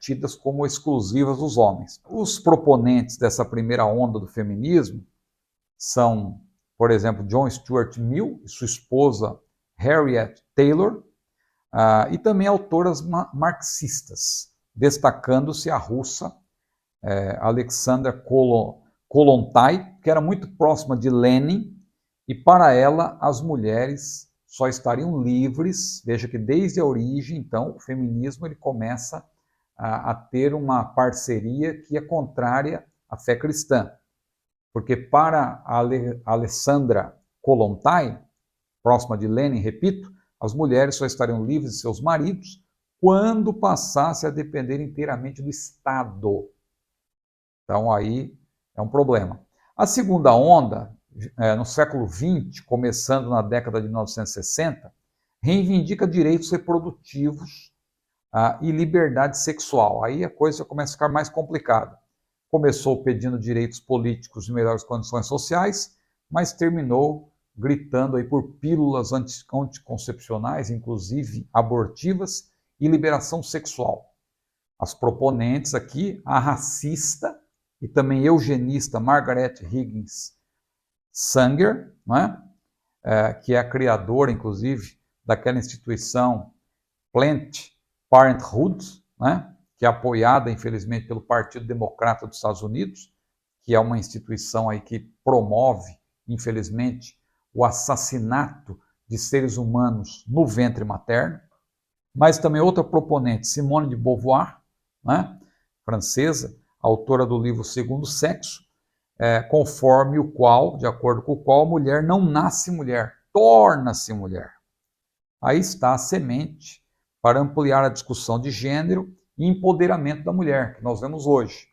tidas como exclusivas dos homens. Os proponentes dessa primeira onda do feminismo são, por exemplo, John Stuart Mill e sua esposa Harriet Taylor, e também autoras marxistas, destacando-se a russa Alexandra Kollontai, que era muito próxima de Lenin, e para ela as mulheres só estariam livres. Veja que desde a origem, então, o feminismo ele começa a ter uma parceria que é contrária à fé cristã. Porque para a Alexandra Kollontai, próxima de Lenin, repito, as mulheres só estariam livres de seus maridos quando passasse a depender inteiramente do Estado. Então aí é um problema. A segunda onda, no século XX, começando na década de 1960, reivindica direitos reprodutivos e liberdade sexual. Aí a coisa começa a ficar mais complicada. Começou pedindo direitos políticos e melhores condições sociais, mas terminou gritando aí por pílulas anticoncepcionais, inclusive abortivas, e liberação sexual. As proponentes aqui, a racista e também eugenista Margaret Higgins Sanger, que é a criadora, inclusive, daquela instituição Planned Parenthood, que é apoiada, infelizmente, pelo Partido Democrata dos Estados Unidos, que é uma instituição aí que promove, infelizmente, o assassinato de seres humanos no ventre materno. Mas também outra proponente, Simone de Beauvoir, francesa, autora do livro Segundo Sexo, conforme o qual, de acordo com o qual, a mulher não nasce mulher, torna-se mulher. Aí está a semente para ampliar a discussão de gênero e empoderamento da mulher, que nós vemos hoje.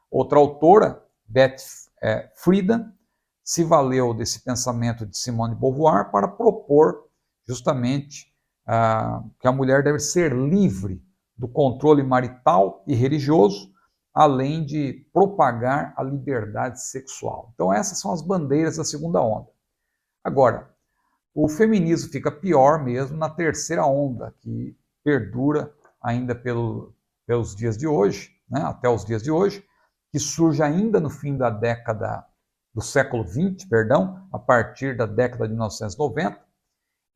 Outra autora, Beth Friedan, se valeu desse pensamento de Simone de Beauvoir para propor justamente que a mulher deve ser livre do controle marital e religioso, além de propagar a liberdade sexual. Então essas são as bandeiras da segunda onda. Agora, o feminismo fica pior mesmo na terceira onda, que perdura ainda pelos dias de hoje, até os dias de hoje, que surge ainda no fim da década do século XX, a partir da década de 1990,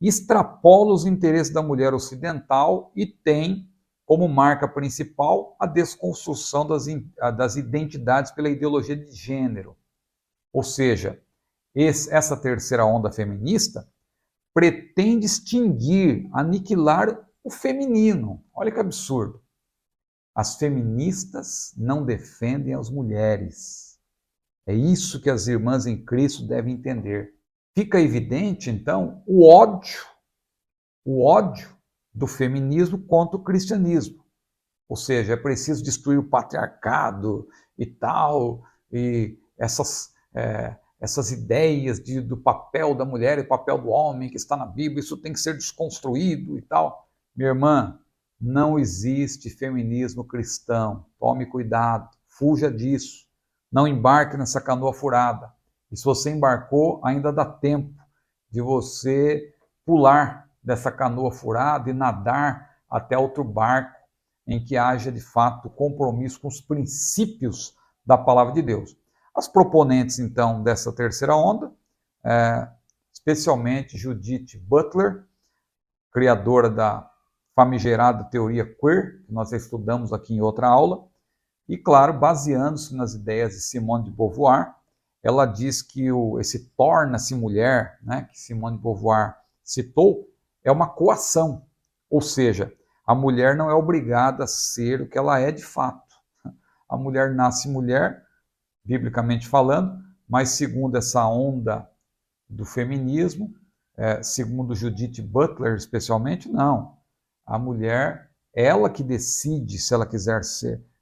extrapola os interesses da mulher ocidental e tem como marca principal a desconstrução das identidades pela ideologia de gênero. Ou seja, essa terceira onda feminista pretende extinguir, aniquilar o feminino. Olha que absurdo. As feministas não defendem as mulheres. É isso que as irmãs em Cristo devem entender. Fica evidente, então, o ódio do feminismo contra o cristianismo. Ou seja, é preciso destruir o patriarcado e tal, e essas ideias do papel da mulher e do papel do homem que está na Bíblia, isso tem que ser desconstruído e tal. Minha irmã, não existe feminismo cristão. Tome cuidado, fuja disso. Não embarque nessa canoa furada. E se você embarcou, ainda dá tempo de você pular dessa canoa furada e nadar até outro barco em que haja de fato compromisso com os princípios da palavra de Deus. As proponentes, então, dessa terceira onda, especialmente Judith Butler, criadora da famigerada teoria queer, que nós estudamos aqui em outra aula, e, claro, baseando-se nas ideias de Simone de Beauvoir, ela diz que esse torna-se mulher, né, que Simone de Beauvoir citou, é uma coação, ou seja, a mulher não é obrigada a ser o que ela é de fato. A mulher nasce mulher, biblicamente falando, mas segundo essa onda do feminismo, segundo Judith Butler especialmente, não. A mulher, ela que decide se ela quiser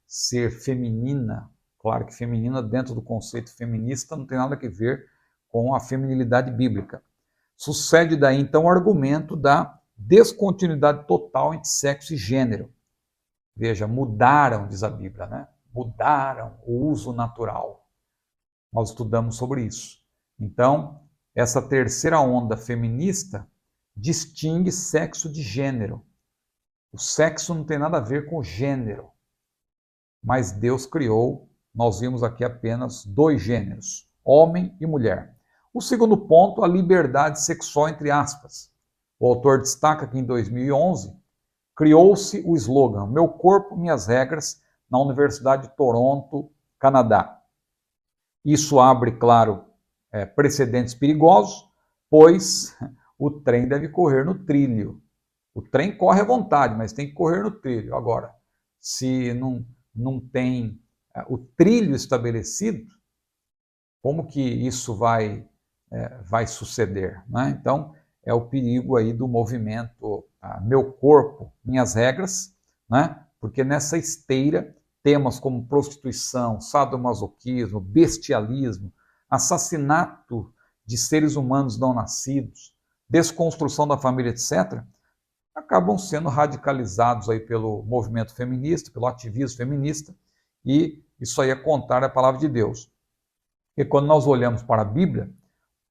ser feminina. Claro que feminina dentro do conceito feminista não tem nada a ver com a feminilidade bíblica. Sucede daí então o argumento da descontinuidade total entre sexo e gênero. Veja, mudaram, diz a Bíblia, né? Mudaram o uso natural. Nós estudamos sobre isso. Então, essa terceira onda feminista distingue sexo de gênero. O sexo não tem nada a ver com gênero, mas Deus criou, nós vimos aqui apenas dois gêneros, homem e mulher. O segundo ponto, a liberdade sexual, entre aspas. O autor destaca que em 2011 criou-se o slogan Meu Corpo, Minhas Regras, na Universidade de Toronto, Canadá. Isso abre, claro, precedentes perigosos, pois o trem deve correr no trilho. O trem corre à vontade, mas tem que correr no trilho. Agora, se não tem o trilho estabelecido, como que isso vai suceder? Né? Então, é o perigo aí do movimento Meu Corpo, Minhas Regras, né? Porque nessa esteira, temas como prostituição, sadomasoquismo, bestialismo, assassinato de seres humanos não nascidos, desconstrução da família, etc., acabam sendo radicalizados aí pelo movimento feminista, pelo ativismo feminista, e isso aí é contrário à palavra de Deus. E quando nós olhamos para a Bíblia,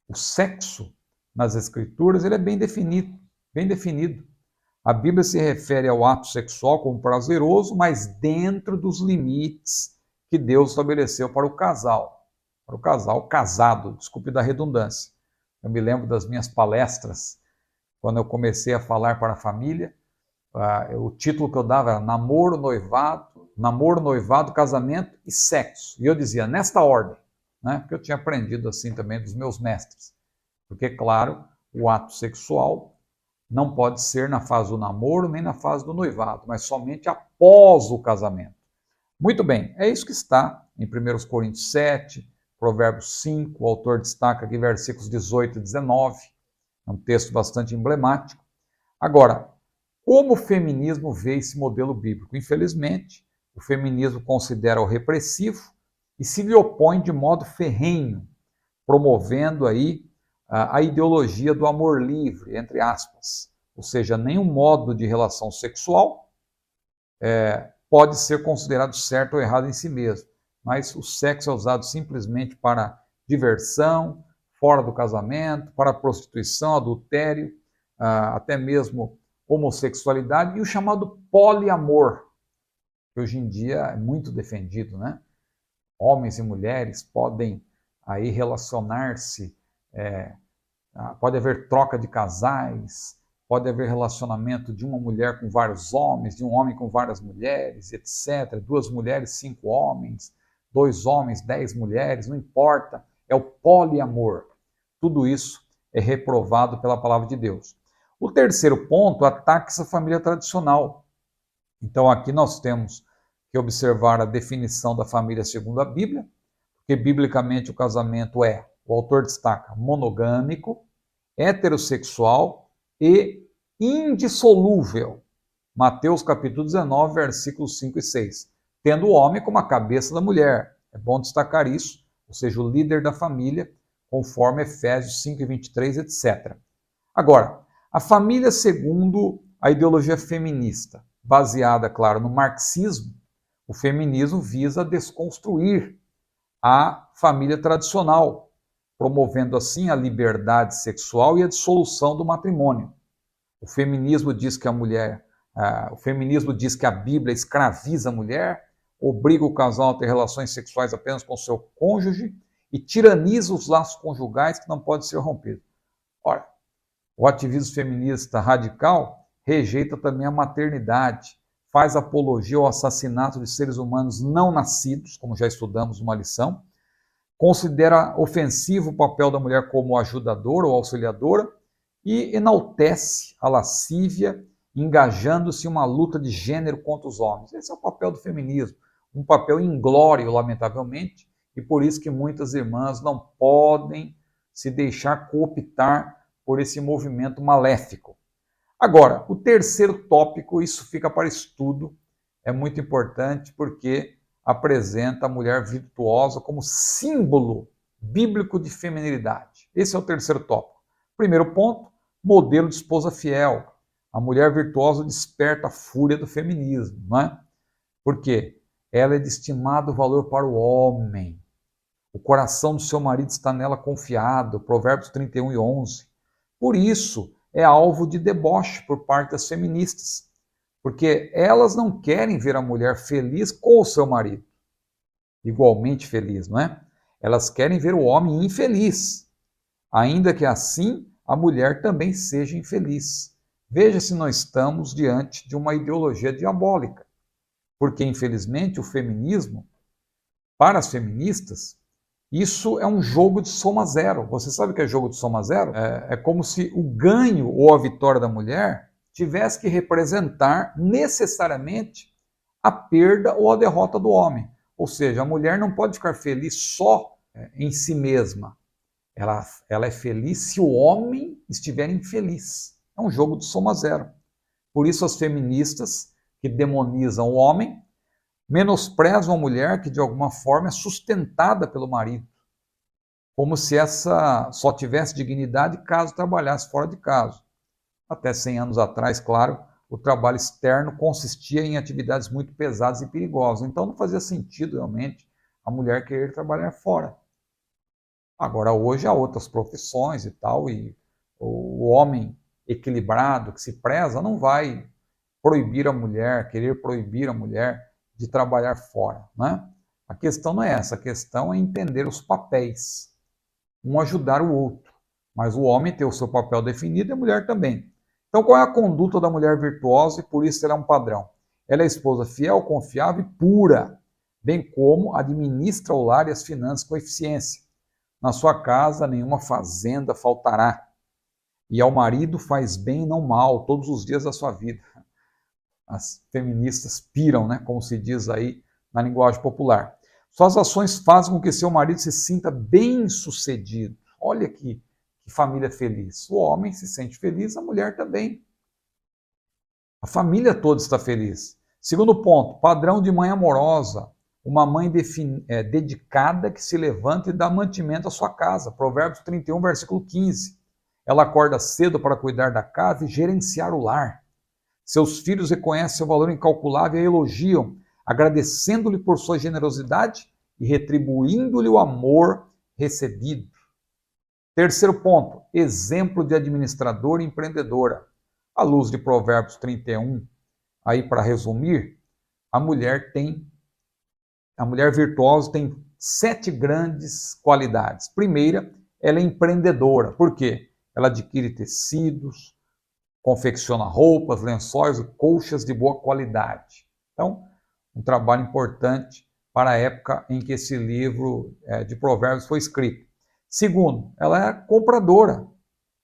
o sexo nas Escrituras ele é bem definido, bem definido. A Bíblia se refere ao ato sexual como prazeroso, mas dentro dos limites que Deus estabeleceu para o casal casado, desculpe da redundância. Eu me lembro das minhas palestras, quando eu comecei a falar para a família, o título que eu dava era namoro, noivado, casamento e sexo. E eu dizia, nesta ordem, né? Porque eu tinha aprendido assim também dos meus mestres. Porque, claro, o ato sexual não pode ser na fase do namoro nem na fase do noivado, mas somente após o casamento. Muito bem, é isso que está em 1 Coríntios 7, Provérbios 5, o autor destaca aqui versículos 18 e 19, é um texto bastante emblemático. Agora, como o feminismo vê esse modelo bíblico? Infelizmente, o feminismo considera o repressivo e se lhe opõe de modo ferrenho, promovendo aí a ideologia do amor livre, entre aspas. Ou seja, nenhum modo de relação sexual pode ser considerado certo ou errado em si mesmo, mas o sexo é usado simplesmente para diversão, fora do casamento, para prostituição, adultério, até mesmo homossexualidade e o chamado poliamor, que hoje em dia é muito defendido, né? Homens e mulheres podem aí relacionar-se, pode haver troca de casais, pode haver relacionamento de uma mulher com vários homens, de um homem com várias mulheres, etc. 2 mulheres, 5 homens, 2 homens, 10 mulheres, não importa, é o poliamor. Tudo isso é reprovado pela palavra de Deus. O terceiro ponto, ataque à família tradicional. Então aqui nós temos que observar a definição da família segundo a Bíblia, porque biblicamente o casamento é, o autor destaca, monogâmico, heterossexual e indissolúvel. Mateus capítulo 19, versículos 5 e 6. Tendo o homem como a cabeça da mulher. É bom destacar isso, ou seja, o líder da família, conforme Efésios 5 e 23, etc. Agora, a família segundo a ideologia feminista, baseada, claro, no marxismo, o feminismo visa desconstruir a família tradicional, promovendo assim a liberdade sexual e a dissolução do matrimônio. O feminismo diz que a Bíblia escraviza a mulher, obriga o casal a ter relações sexuais apenas com seu cônjuge e tiraniza os laços conjugais que não podem ser rompidos. Ora, o ativismo feminista radical rejeita também a maternidade, faz apologia ao assassinato de seres humanos não nascidos, como já estudamos numa lição, considera ofensivo o papel da mulher como ajudadora ou auxiliadora e enaltece a lascívia, engajando-se em uma luta de gênero contra os homens. Esse é o papel do feminismo, um papel inglório, lamentavelmente, e por isso que muitas irmãs não podem se deixar cooptar por esse movimento maléfico. Agora, o terceiro tópico, isso fica para estudo, é muito importante porque apresenta a mulher virtuosa como símbolo bíblico de feminilidade. Esse é o terceiro tópico. Primeiro ponto, modelo de esposa fiel. A mulher virtuosa desperta a fúria do feminismo, não é? Por quê? Ela é de estimado valor para o homem. O coração do seu marido está nela confiado, Provérbios 31 e 11. Por isso, é alvo de deboche por parte das feministas, porque elas não querem ver a mulher feliz com o seu marido, igualmente feliz, não é? Elas querem ver o homem infeliz, ainda que assim a mulher também seja infeliz. Veja se nós estamos diante de uma ideologia diabólica, porque infelizmente o feminismo, para as feministas, isso é um jogo de soma zero. Você sabe o que é jogo de soma zero? É como se o ganho ou a vitória da mulher tivesse que representar necessariamente a perda ou a derrota do homem. Ou seja, a mulher não pode ficar feliz só em si mesma. Ela é feliz se o homem estiver infeliz. É um jogo de soma zero. Por isso as feministas que demonizam o homem menosprezam a mulher que de alguma forma é sustentada pelo marido, como se essa só tivesse dignidade caso trabalhasse fora de casa. Até 100 anos atrás, claro, o trabalho externo consistia em atividades muito pesadas e perigosas, então não fazia sentido realmente a mulher querer trabalhar fora. Agora hoje há outras profissões e tal, e o homem equilibrado, que se preza, não vai proibir a mulher, querer proibir a mulher de trabalhar fora, né? A questão não é essa, a questão é entender os papéis, um ajudar o outro, mas o homem tem o seu papel definido e a mulher também. Então qual é a conduta da mulher virtuosa e por isso será um padrão? Ela é esposa fiel, confiável e pura, bem como administra o lar e as finanças com eficiência. Na sua casa nenhuma fazenda faltará, e ao marido faz bem e não mal todos os dias da sua vida. As feministas piram, né, como se diz aí na linguagem popular. Suas ações fazem com que seu marido se sinta bem-sucedido. Olha que família feliz. O homem se sente feliz, a mulher também. A família toda está feliz. Segundo ponto, padrão de mãe amorosa. Uma mãe dedicada que se levanta e dá mantimento à sua casa. Provérbios 31, versículo 15. Ela acorda cedo para cuidar da casa e gerenciar o lar. Seus filhos reconhecem seu valor incalculável e a elogiam, agradecendo-lhe por sua generosidade e retribuindo-lhe o amor recebido. Terceiro ponto, exemplo de administradora e empreendedora. À luz de Provérbios 31, aí para resumir, a mulher virtuosa tem 7 grandes qualidades. Primeira, ela é empreendedora. Por quê? Ela adquire tecidos, confecciona roupas, lençóis e colchas de boa qualidade. Então, um trabalho importante para a época em que esse livro de Provérbios foi escrito. Segundo, ela é compradora,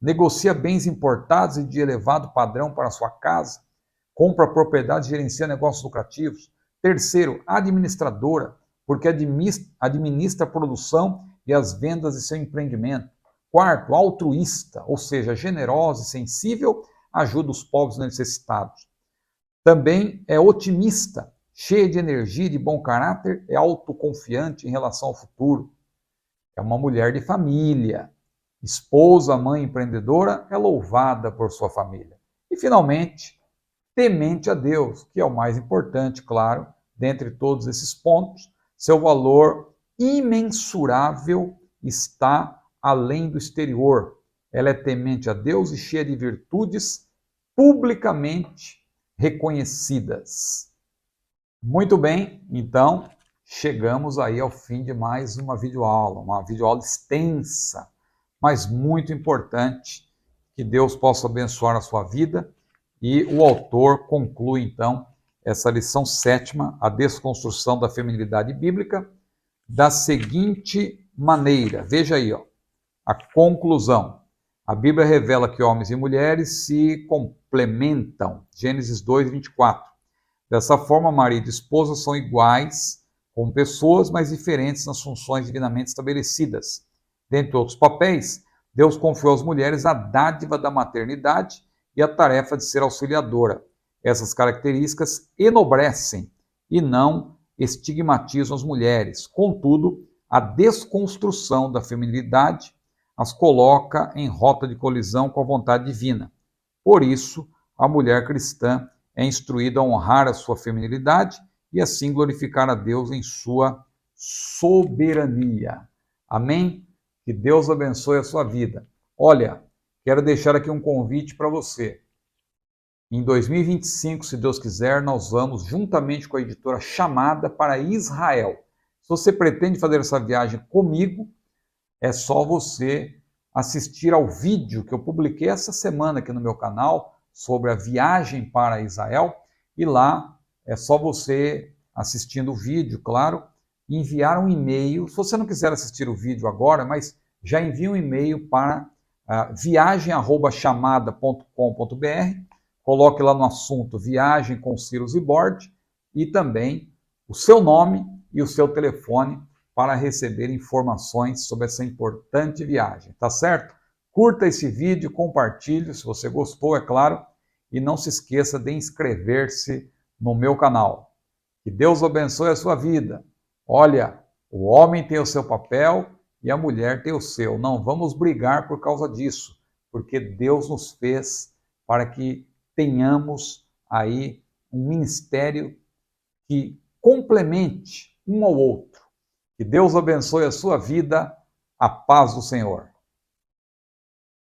negocia bens importados e de elevado padrão para a sua casa, compra propriedades e gerencia negócios lucrativos. Terceiro, administradora, porque administra a produção e as vendas de seu empreendimento. Quarto, altruísta, ou seja, generosa e sensível, ajuda os pobres necessitados. Também é otimista, cheia de energia e de bom caráter, é autoconfiante em relação ao futuro. É uma mulher de família. Esposa, mãe empreendedora, é louvada por sua família. E, finalmente, temente a Deus, que é o mais importante, claro, dentre todos esses pontos. Seu valor imensurável está além do exterior. Ela é temente a Deus e cheia de virtudes publicamente reconhecidas. Muito bem, então chegamos aí ao fim de mais uma videoaula extensa, mas muito importante. Que Deus possa abençoar a sua vida. E o autor conclui então essa lição 7ª, a desconstrução da feminilidade bíblica, da seguinte maneira. Veja aí, a conclusão. A Bíblia revela que homens e mulheres se complementam. Gênesis 2, 24. Dessa forma, marido e esposa são iguais como pessoas, mas diferentes nas funções divinamente estabelecidas. Dentre outros papéis, Deus confiou às mulheres a dádiva da maternidade e a tarefa de ser auxiliadora. Essas características enobrecem e não estigmatizam as mulheres. Contudo, a desconstrução da feminilidade as coloca em rota de colisão com a vontade divina. Por isso, a mulher cristã é instruída a honrar a sua feminilidade e assim glorificar a Deus em sua soberania. Amém? Que Deus abençoe a sua vida. Olha, quero deixar aqui um convite para você. Em 2025, se Deus quiser, nós vamos, juntamente com a editora Chamada, para Israel. Se você pretende fazer essa viagem comigo, é só você assistir ao vídeo que eu publiquei essa semana aqui no meu canal sobre a viagem para Israel. E lá é só você, assistindo o vídeo, claro, enviar um e-mail. Se você não quiser assistir o vídeo agora, mas já envie um e-mail para viagem@chamada.com.br, coloque lá no assunto Viagem com Ciro Zibord e também o seu nome e o seu telefone para receber informações sobre essa importante viagem, tá certo? Curta esse vídeo, compartilhe se você gostou, é claro, e não se esqueça de inscrever-se no meu canal. Que Deus abençoe a sua vida. Olha, o homem tem o seu papel e a mulher tem o seu. Não vamos brigar por causa disso, porque Deus nos fez para que tenhamos aí um ministério que complemente um ao outro. Que Deus abençoe a sua vida. A paz do Senhor.